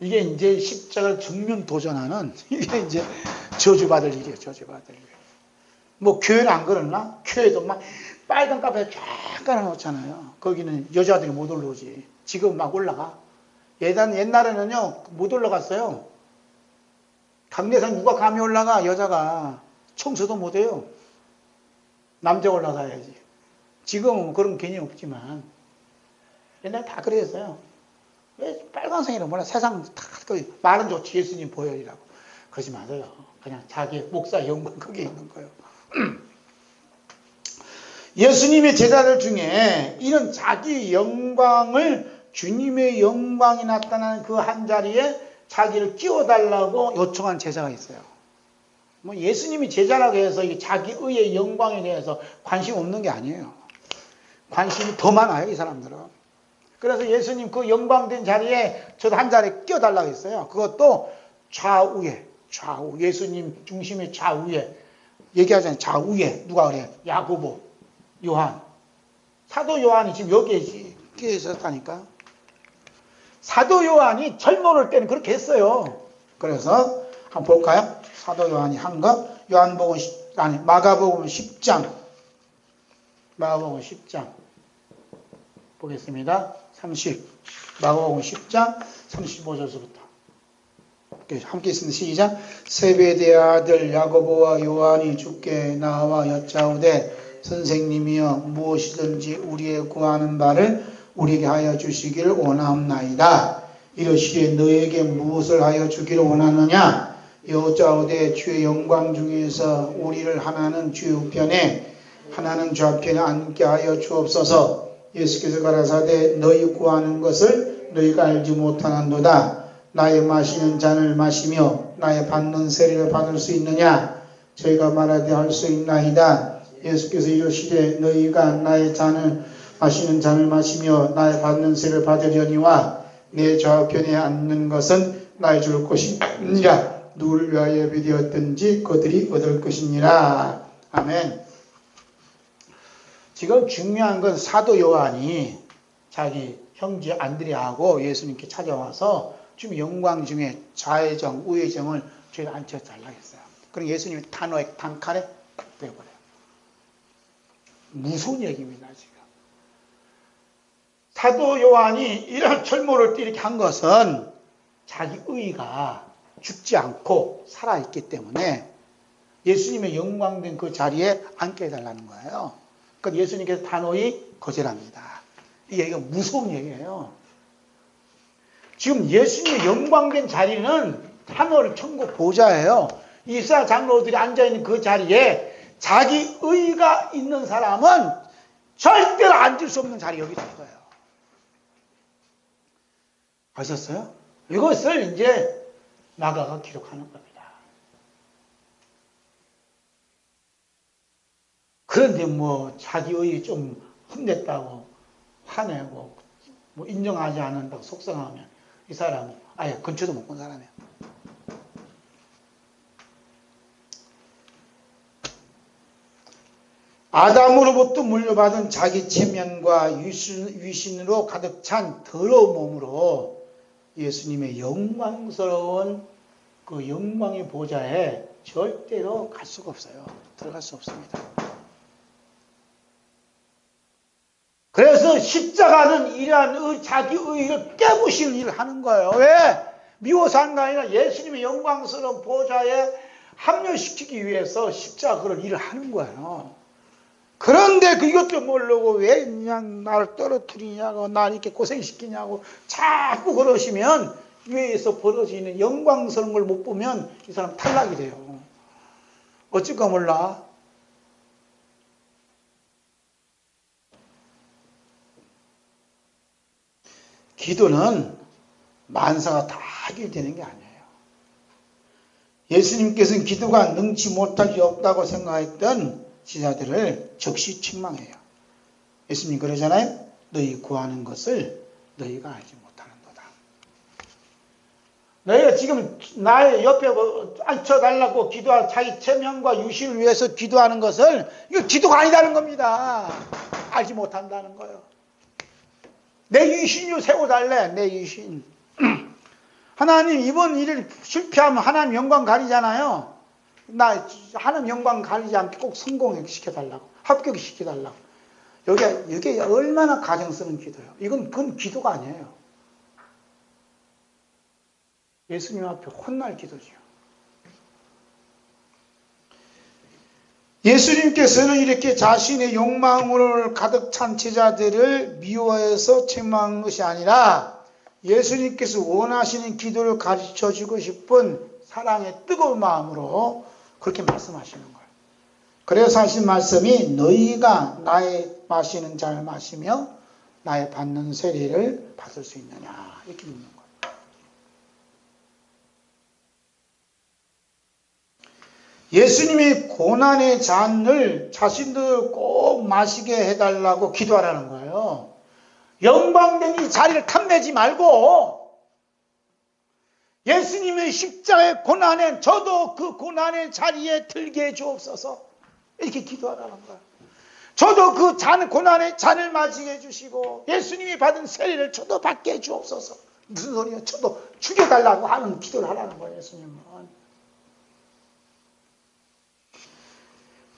A: 이게 이제 십자가를 정면 도전하는 이게 이제 저주받을 일이에요. 저주받을 일. 뭐 교회는 안 그러나? 교회도 막 빨간 카페에 쫙 깔아놓잖아요. 거기는 여자들이 못 올라오지. 지금 막 올라가. 옛날에는요 못 올라갔어요. 강대상 누가 감히 올라가? 여자가. 청소도 못해요. 남자가 올라가야지. 지금은 그런 개념이 없지만 옛날에 다 그랬어요. 왜 빨간색이라고 몰라. 세상 다 말은 좋지. 예수님 보혈이라고. 그러지 마세요. 그냥 자기 목사 영광 거기에 있는 거예요. 예수님의 제자들 중에 이런 자기 영광을 주님의 영광이 나타나는 그 한 자리에 자기를 끼워달라고 요청한 제자가 있어요. 뭐 예수님이 제자라고 해서 자기 의의 영광에 대해서 관심 없는 게 아니에요. 관심이 더 많아요, 이 사람들은. 그래서 예수님 그 영광된 자리에 저도 한 자리에 끼워달라고 했어요. 그것도 좌우에, 좌우. 예수님 중심의 좌우에. 얘기하잖아요. 좌우에. 누가 그래? 야고보, 요한. 사도 요한이 지금 여기에 끼어 있었다니까. 사도 요한이 젊어올 때는 그렇게 했어요. 그래서 한번 볼까요? 사도 요한이 한 거. 요한복음, 마가복음 10장. 마가복음 10장. 보겠습니다. 마가복음 10장 35절서부터. 함께 있습니다. 시작. 세베대의 아들 야고보와 요한이 주께 나와 여짜오되 선생님이여 무엇이든지 우리의 구하는 바를 우리에게 하여 주시기를 원하옵나이다. 이르시되 너에게 무엇을 하여 주기를 원하느냐? 여짜오되 주의 영광 중에서 우리를 하나는 주 우편에 하나는 좌편에 앉게 하여 주옵소서. 예수께서 가라사대 너희 구하는 것을 너희가 알지 못하는도다. 나의 마시는 잔을 마시며 나의 받는 세례를 받을 수 있느냐? 저희가 말하되 할 수 있나이다. 예수께서 이르시되 너희가 나의 잔을 마시는 잔을 마시며 나의 받는 세례를 받으려니와 내 좌우편에 앉는 것은 나의 줄 것이니라. 누구를 위하여 예비되었든지 그들이 얻을 것이니라. 아멘. 지금 중요한 건 사도 요한이 자기 형제 안드레하고 예수님께 찾아와서 지금 영광 중에 좌회정, 우회정을 저희가 앉혀달라고 했어요. 그럼 예수님이 단칼에 딱 빼버려요. 무서운 얘기입니다, 지금. 사도 요한이 이런 철모를 이렇게 한 것은 자기 의가 죽지 않고 살아있기 때문에 예수님의 영광된 그 자리에 앉게 해달라는 거예요. 그러니까 예수님께서 단호히 거절합니다. 이 얘기가 무서운 얘기예요. 지금 예수님의 영광된 자리는 하늘 천국 보좌예요. 이스라엘 장로들이 앉아있는 그 자리에 자기 의가 있는 사람은 절대로 앉을 수 없는 자리 여기 있는 거예요. 아셨어요? 이것을 이제 마가가 기록하는 겁니다. 그런데 뭐 자기 의이 좀 흠냈다고 화내고 뭐 인정하지 않는다고 속상하면 이 사람은 아예 근처도 못 본 사람이에요. 아담으로부터 물려받은 자기 체면과 위신으로 가득 찬 더러운 몸으로 예수님의 영광스러운 그 영광의 보좌에 절대로 갈 수가 없어요. 들어갈 수 없습니다. 그래서 십자가는 이러한 자기 의의를 깨부시는 일을 하는 거예요. 왜? 미워서 하는 게 아니라 예수님의 영광스러운 보좌에 합류시키기 위해서 십자가 그런 일을 하는 거예요. 그런데 이것도 모르고 왜 그냥 나를 떨어뜨리냐고 나를 이렇게 고생시키냐고 자꾸 그러시면 위에서 벌어지는 영광스러운 걸 못 보면 이 사람 탈락이 돼요. 어쩔까 몰라. 기도는 만사가 다 해결되는 게 아니에요. 예수님께서는 기도가 능치 못할 게 없다고 생각했던 지자들을 즉시 책망해요. 예수님 그러잖아요. 너희 구하는 것을 너희가 알지 못하는도다. 너희가 지금 나의 옆에 앉혀달라고 기도한 자기 체면과 유신을 위해서 기도하는 것을 이거 기도가 아니다는 겁니다. 알지 못한다는 거예요. 내 유신을 세워달래. 내 유신. 하나님 이번 일을 실패하면 하나님 영광 가리잖아요. 나 하나님 영광 가리지 않게 꼭 성공시켜달라고. 합격시켜달라고. 이게 얼마나 가정 쓰는 기도예요. 그건 기도가 아니에요. 예수님 앞에 혼날 기도죠. 예수님께서는 이렇게 자신의 욕망으로 가득 찬 제자들을 미워해서 책망한 것이 아니라 예수님께서 원하시는 기도를 가르쳐주고 싶은 사랑의 뜨거운 마음으로 그렇게 말씀하시는 거예요. 그래서 하신 말씀이 너희가 나의 마시는 잔을 마시며 나의 받는 세례를 받을 수 있느냐 이렇게 묻는 거예요. 예수님이 고난의 잔을 자신들 꼭 마시게 해달라고 기도하라는 거예요. 영광된 이 자리를 탐내지 말고 예수님의 십자가의 고난에 저도 그 고난의 자리에 들게 해 주옵소서, 이렇게 기도하라는 거예요. 저도 그 고난의 잔을 마시게 해주시고 예수님이 받은 세례를 저도 받게 해주옵소서. 무슨 소리예요? 저도 죽여달라고 하는 기도를 하라는 거예요, 예수님은.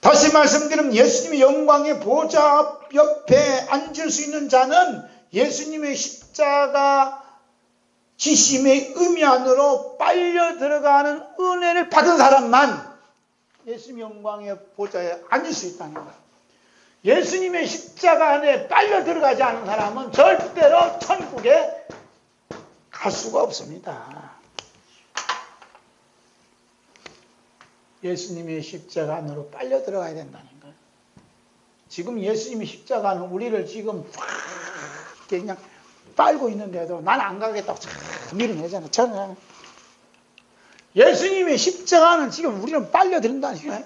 A: 다시 말씀드리면 예수님의 영광의 보좌 옆에 앉을 수 있는 자는 예수님의 십자가 지심의 의미 안으로 빨려 들어가는 은혜를 받은 사람만 예수님의 영광의 보좌에 앉을 수 있다는 거예요. 예수님의 십자가 안에 빨려 들어가지 않은 사람은 절대로 천국에 갈 수가 없습니다. 예수님의 십자가 안으로 빨려 들어가야 된다는 거예요. 지금 예수님의 십자가는 우리를 지금 쫙 그냥 빨고 있는데도 난 안 가겠다고 쫙 밀어내잖아요. 저는 예수님의 십자가는 지금 우리는 빨려들인다는 거예요.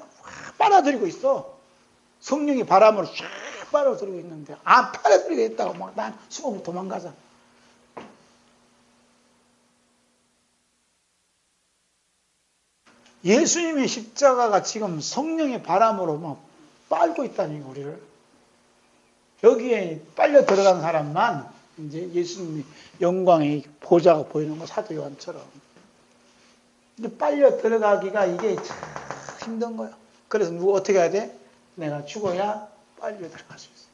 A: 빨아들이고 있어. 성령이 바람으로 쫙 빨아들이고 있는데 안 빨아들이고 있다고 막 난 수고로 도망가자. 예수님의 십자가가 지금 성령의 바람으로 막 빨고 있다니 우리를. 여기에 빨려 들어간 사람만 이제 예수님의 영광의 보좌가 보이는 거, 사도 요한처럼. 근데 빨려 들어가기가 이게 참 힘든 거예요. 그래서 누가 어떻게 해야 돼? 내가 죽어야 빨려 들어갈 수 있어.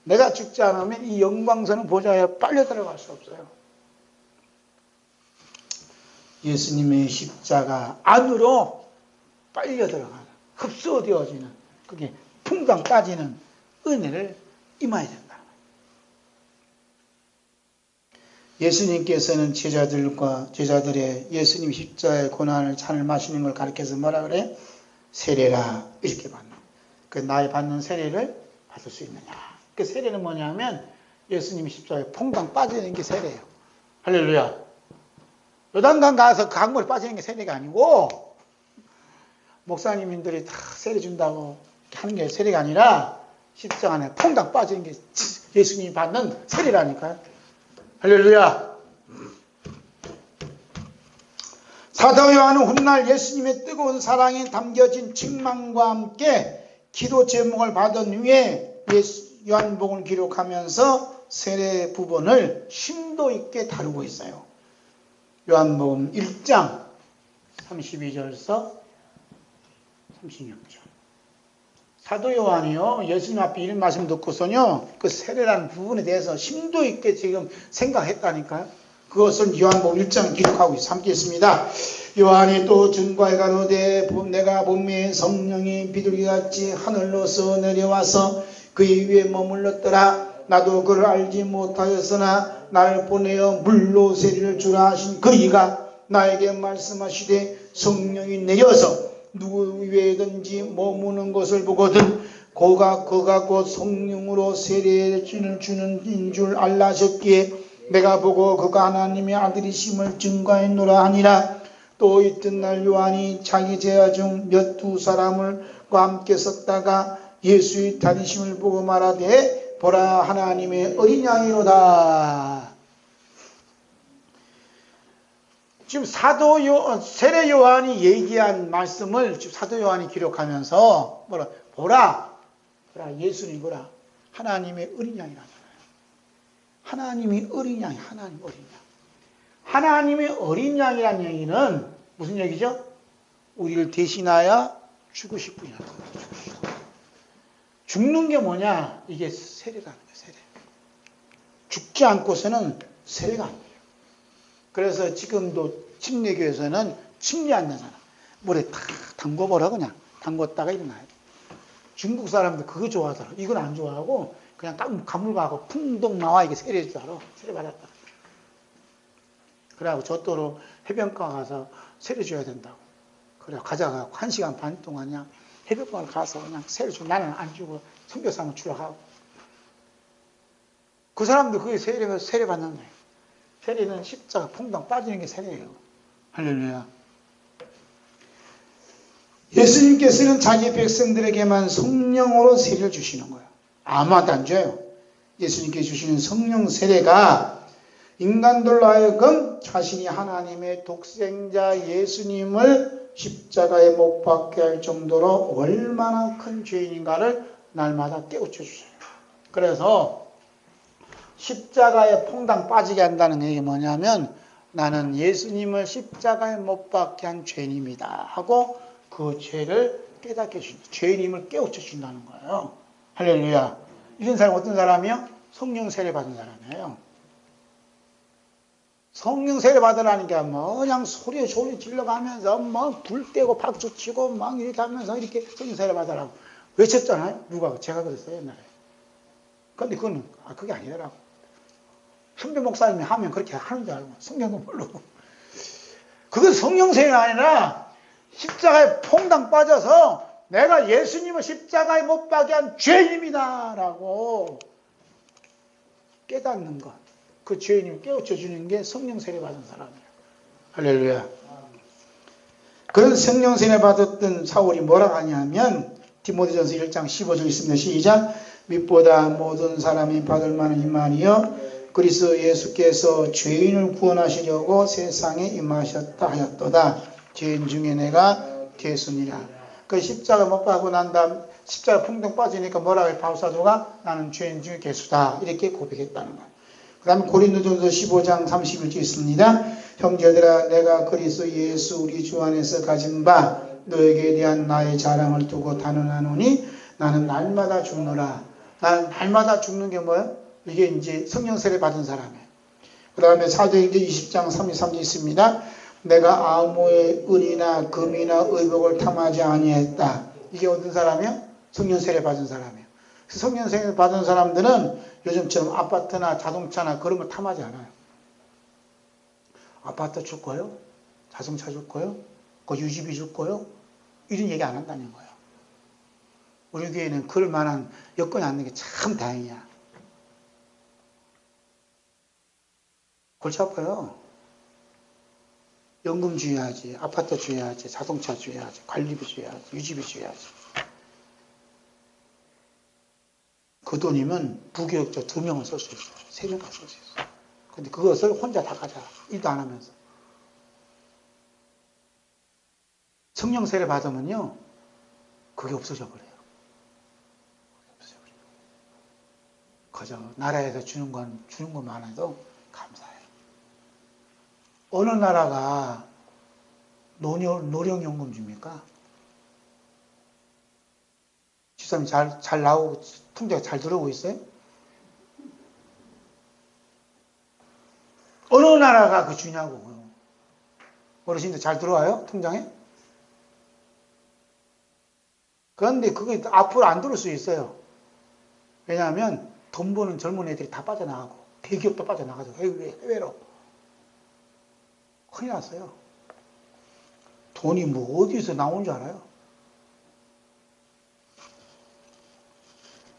A: 내가 죽지 않으면 이 영광스러운 보좌에 빨려 들어갈 수 없어요. 예수님의 십자가 안으로 빨려 들어가는, 흡수되어지는, 그게 풍덩 빠지는 은혜를 임해야 된다. 예수님께서는 제자들의 예수님 십자가의 고난을 잔을 마시는 걸 가르쳐서 뭐라 그래? 세례라, 이렇게 받는. 그 나의 받는 세례를 받을 수 있느냐. 그 세례는 뭐냐면 예수님이 십자가에 퐁당 빠지는 게 세례예요. 할렐루야. 요단강 가서 강물에 빠지는 게 세례가 아니고, 목사님들이 다 세례 준다고 하는 게 세례가 아니라 십자가 안에 퐁당 빠지는 게 예수님이 받는 세례라니까요. 할렐루야. 사도 요한은 훗날 예수님의 뜨거운 사랑이 담겨진 책망과 함께 기도 제목을 받은 후에 요한복음을 기록하면서 세례 부분을 심도 있게 다루고 있어요. 요한복음 1장 32절에서 36절. 사도 요한이요, 예수님 앞에 이런 말씀 듣고서요, 그 세례라는 부분에 대해서 심도 있게 지금 생각했다니까요. 그것을 요한복음 1장 기록하고 있습니다. 요한이 또 증거해 가로되 내가 보매 성령이 비둘기같이 하늘로서 내려와서 그의 위에 머물렀더라. 나도 그를 알지 못하였으나 나를 보내어 물로 세례를 주라 하신 그이가 나에게 말씀하시되 성령이 내려서 누구 위에든지 머무는 것을 보거든 그가 곧 성령으로 세례를 주는 줄 알라 하셨기에 내가 보고 그가 하나님의 아들이심을 증거했노라 하니라. 또 이튿날 요한이 자기 제자 중 12사람과 함께 섰다가 예수의 다니심을 보고 말하되 보라 하나님의 어린 양이로다. 지금 세례 요한이 얘기한 말씀을 지금 사도 요한이 기록하면서 보라 예수님 보라 하나님의 어린 양이라잖아요. 하나님이 어린 양이 하나님 어린 양. 하나님의 어린 양이라는 얘기는 무슨 얘기죠? 우리를 대신하여 죽으실 분이라는 거예요. 죽는 게 뭐냐? 이게 세례라는 거예요. 세례. 죽지 않고서는 세례가 안 돼요. 그래서 지금도 침례교에서는 침례 안 나잖아. 물에 탁 담궈버려 그냥. 담궜다가 일어나야 돼. 중국 사람들 그거 좋아하더라. 이건 안 좋아하고 그냥 딱 가물가고 풍덩 나와 이게 세례인 줄 알아. 세례 받았다. 그래갖고 저도로 해변가 가서 세례 줘야 된다고. 그래 가자가 1시간 반 동안 그냥 해변가를 가서 그냥 세례 주고 나는 안 주고 선교사만 주라고. 그 사람도 그게 세례 받는 거예요. 세례는 십자가 퐁당 빠지는 게 세례예요. 할렐루야. 예수님께서는 자기 백성들에게만 성령으로 세례를 주시는 거예요. 아무한테 안 줘요. 예수님께 주시는 성령 세례가 인간들로 하여금 자신이 하나님의 독생자 예수님을 십자가에 못 박게 할 정도로 얼마나 큰 죄인인가를 날마다 깨우쳐 주세요. 그래서 십자가에 퐁당 빠지게 한다는 얘기 뭐냐면 나는 예수님을 십자가에 못 박게 한 죄인입니다 하고 그 죄를 깨닫게 해준다. 죄인임을 깨우쳐 준다는 거예요. 할렐루야. 이런 사람 어떤 사람이요? 성령 세례 받은 사람이에요. 성령 세례 받으라는 게 뭐 그냥 소리 질러가면서 뭐 불 떼고 박수 치고 막 이렇게 하면서 이렇게 성령 세례 받으라고 외쳤잖아요. 누가? 제가 그랬어요 옛날에. 근데 그건 그게 아니더라고. 선배 목사님이 하면 그렇게 하는 줄 알고 성경도 모르고. 그건 성령 세례가 아니라 십자가에 퐁당 빠져서 내가 예수님을 십자가에 못 박게 한 죄인입니다 라고 깨닫는 것. 그 죄인을 깨우쳐 주는 게 성령 세례 받은 사람이에요. 할렐루야. 그런 성령 세례 받았던 사울이 뭐라고 하냐면 디모데전서 1장 15절 있습니다. 시작. 밑보다 모든 사람이 받을 만한 이 말이요 그리스도 예수께서 죄인을 구원하시려고 세상에 임하셨다 하였도다. 죄인 중에 내가 괴수니라. 그 십자가 못 박고 난 다음 십자가 풍덩 빠지니까 뭐라고 해 바울사도가 나는 죄인 중에 괴수다 이렇게 고백했다는 거예요. 그 다음에 고린도전서 15장 31절 있습니다. 형제들아 내가 그리스도 예수 우리 주 안에서 가진 바 너에게 대한 나의 자랑을 두고 단언하노니 나는 날마다 죽노라. 나는 날마다 죽는 게 뭐예요? 이게 이제 성령 세례 받은 사람이에요. 그 다음에 사도행전 20장 33절 있습니다. 내가 아무의 은이나 금이나 의복을 탐하지 아니했다. 이게 어떤 사람이요? 성령 세례 받은 사람이에요. 성령 세례 받은 사람들은 요즘처럼 아파트나 자동차나 그런 걸 탐하지 않아요. 아파트 줄 거요? 자동차 줄 거요? 그 유지비 줄 거요? 이런 얘기 안 한다는 거예요. 우리 교회는 그럴 만한 여건이 안 되는 게 참 다행이야. 골치 아파요. 연금 줘야지, 아파트 줘야지, 자동차 줘야지, 관리비 줘야지, 유지비 줘야지. 그 돈이면 부교육자 2명을 쓸 수 있어요. 3명까지 쓸 수 있어요. 근데 그것을 혼자 다 가져. 일도 안 하면서. 성령 세례 받으면요. 그게 없어져 버려요. 그저 나라에서 주는 것만 해도 감사해요. 어느 나라가 노령연금 줍니까? 집사님 잘 나오고 통장에 잘 들어오고 있어요? 어느 나라가 그 주냐고. 어르신들 잘 들어와요? 통장에? 그런데 그게 앞으로 안 들어올 수 있어요. 왜냐하면 돈 버는 젊은 애들이 다 빠져나가고 대기업도 빠져나가죠. 해외로. 큰일 났어요. 돈이 뭐 어디서 나오는 줄 알아요?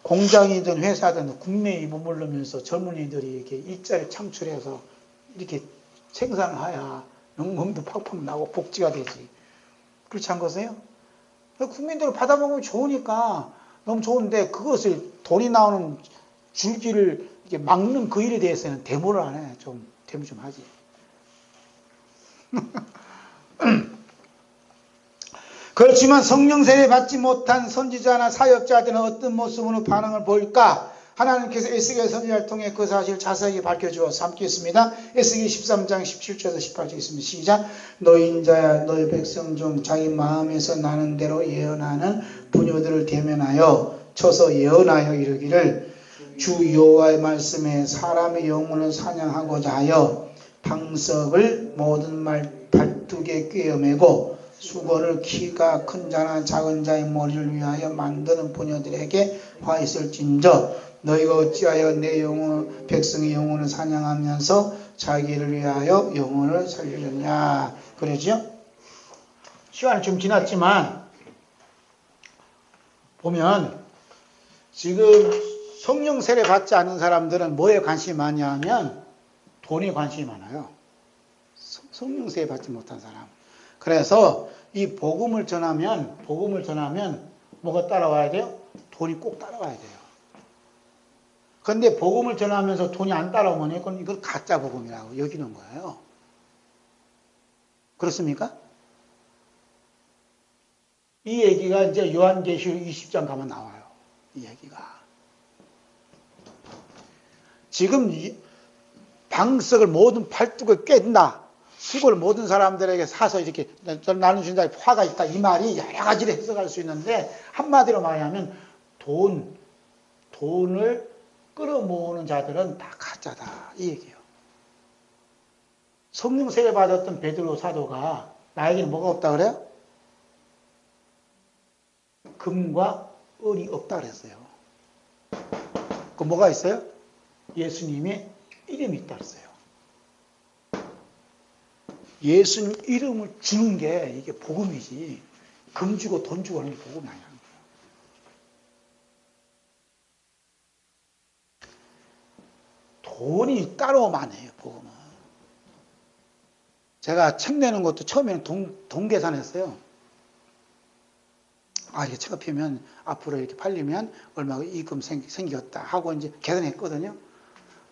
A: 공장이든 회사든 국내에 머무르면서 젊은이들이 이렇게 일자리 창출해서 이렇게 생산을 해야 연금도 팍팍 나고 복지가 되지. 그렇지 않겠어요? 국민들을 받아먹으면 좋으니까 너무 좋은데 그것을 돈이 나오는 줄기를 이렇게 막는 그 일에 대해서는 데모를 안 해. 데모 좀 하지. 그렇지만 성령 세례 받지 못한 선지자나 사역자들은 어떤 모습으로 반응을 보일까? 하나님께서 에스겔 선지자를 통해 그 사실을 자세히 밝혀주어서 함께 있습니다. 에스겔 13장 17절에서 18절 있습니다. 시작. 너희 인자야 너희 백성 중 자기 마음에서 나는 대로 예언하는 부녀들을 대면하여 쳐서 예언하여 이르기를 주 여호와의 말씀에 사람의 영혼을 사냥하고자 하여 방석을 모든 말 발두개 꿰어매고 수건을 키가 큰 자나 작은 자의 머리를 위하여 만드는 부녀들에게 화 있을진저 너희가 어찌하여 내 영혼 백성의 영혼을 사냥하면서 자기를 위하여 영혼을 살리느냐 그러죠? 시간이 좀 지났지만 보면 지금 성령 세례 받지 않은 사람들은 뭐에 관심이 많냐 하면 돈에 관심이 많아요. 성령 세례 받지 못한 사람. 그 그래서 이 복음을 전하면 뭐가 따라와야 돼요? 돈이 꼭 따라와야 돼요. 그런데 복음을 전하면서 돈이 안 따라오면 이건 가짜 복음이라고 여기는 거예요. 그렇습니까? 이 얘기가 이제 요한계시록 20장 가면 나와요. 이 얘기가. 지금 방석을 모든 팔뚝을 깬다. 수고를 모든 사람들에게 사서 이렇게 나눠준다. 화가 있다. 이 말이 여러 가지로 해석할 수 있는데 한마디로 말하면 돈을 끌어모으는 자들은 다 가짜다. 이 얘기예요. 성령 세례 받았던 베드로 사도가 나에게는 뭐가 없다 그래요? 금과 은이 없다 그랬어요. 그 뭐가 있어요? 예수님의 이름이 있다 그랬어요. 예수님 이름을 주는 게 이게 복음이지. 금 주고 돈 주고 하는 게 복음이 아니라는 거예요. 돈이 따라오면 안 해요, 복음은. 제가 책 내는 것도 처음에는 돈 계산했어요. 이게 책을 피면 앞으로 이렇게 팔리면 얼마가 이익금 생겼다 하고 이제 계산했거든요.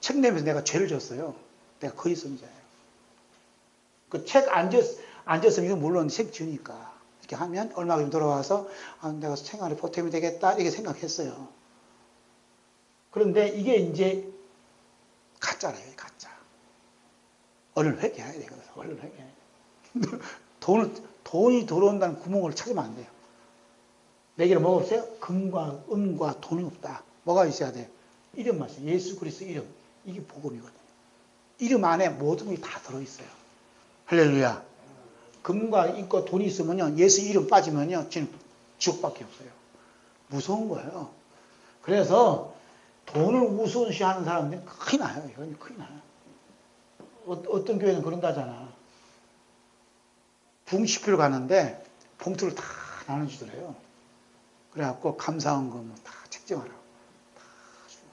A: 책 내면서 내가 죄를 졌어요. 내가 거짓선자예요. 그 책 앉았으면 물론 책 주니까 이렇게 하면 얼마가 좀 돌아와서 내가 생활에 보탬이 되겠다 이렇게 생각했어요. 그런데 이게 이제 가짜래요, 가짜. 얼른 회개해야 돼요. 얼른 회개해야 돼요. 돈이 들어온다는 구멍을 찾으면 안 돼요. 내게는 뭐가 없어요? 금과 은과 돈이 없다. 뭐가 있어야 돼요? 이름만 있어요. 예수 그리스도 이름. 이게 복음이거든요. 이름 안에 모든 것이 다 들어있어요. 할렐루야. 금과 있고 돈이 있으면요, 예수 이름 빠지면요, 지금 지옥밖에 없어요. 무서운 거예요. 그래서 돈을 우선시하는 사람들은 큰일 나요. 이건 큰일 나요. 어떤 교회는 그런다잖아. 붕시표를 가는데 봉투를 다 나눠주더래요. 그래갖고 감사헌금 다 책정하라고. 다 주고.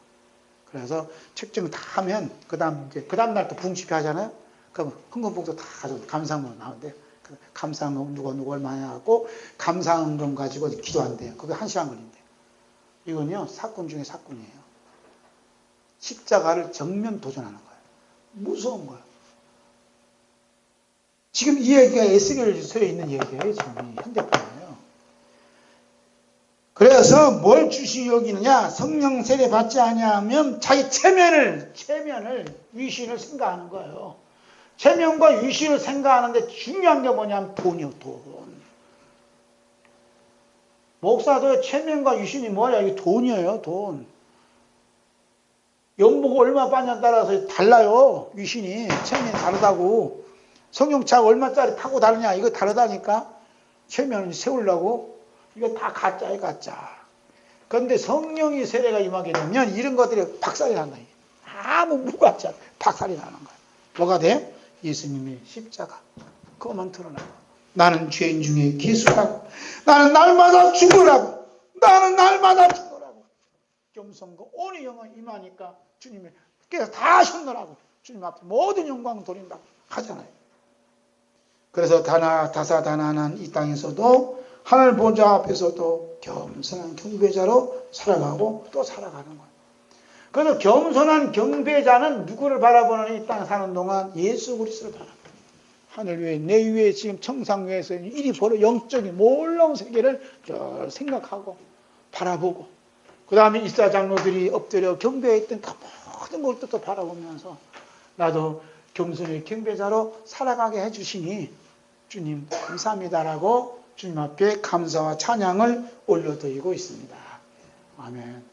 A: 그래서 책정 다 하면 그 다음 날 또 붕시표 하잖아요. 그럼 헌금봉투 다 가지고 감사헌금 나오는데 감사헌금 누구 얼마냐 하고 감사헌금 가지고 기도한대요. 그게 1시간 걸린대요. 이건요 사건 중에 사건이에요. 십자가를 정면 도전하는 거예요. 무서운 거예요. 지금 이 얘기가 에스겔서에 있는 얘기예요. 지금 현대판이에요. 그래서 뭘 주시 여기느냐? 성령 세례 받지 아니하면 자기 체면을 위신을 생각하는 거예요. 체면과 위신을 생각하는데 중요한 게 뭐냐면 돈이요, 돈. 목사도 체면과 위신이 뭐냐? 이게 돈이에요, 돈. 연봉 얼마 받냐에 따라서 달라요, 위신이. 체면이 다르다고. 성령차 얼마짜리 타고 다르냐? 이거 다르다니까? 체면을 세우려고? 이거 다 가짜예요, 가짜. 그런데 성령이 세례가 임하게 되면 이런 것들이 박살이 난다. 아무 무관지 않아. 박살이 나는 거예요. 뭐가 돼? 예수님의 십자가. 그것만 드러나고. 나는 죄인 중에 기수라고. 나는 날마다 죽으라고. 나는 날마다 죽으라고. 겸손과 온의 영광이 임하니까 주님께서 다 손노라고. 주님 앞에 모든 영광을 돌린다고 하잖아요. 그래서 다사다난한 이 땅에서도 하늘 보좌 앞에서도 겸손한 경배자로 살아가고 또 살아가는 거예요. 그래서 겸손한 경배자는 누구를 바라보는 이 땅에 사는 동안 예수 그리스도를 바라보는 거예요. 하늘 위에 내 위에 지금 청상 위에서 이리 보러 영적인 놀라운 세계를 생각하고 바라보고 그 다음에 이스라엘 장로들이 엎드려 경배했던 그 모든 것도 또 바라보면서 나도 겸손의 경배자로 살아가게 해주시니 주님 감사합니다라고 주님 앞에 감사와 찬양을 올려드리고 있습니다. 아멘.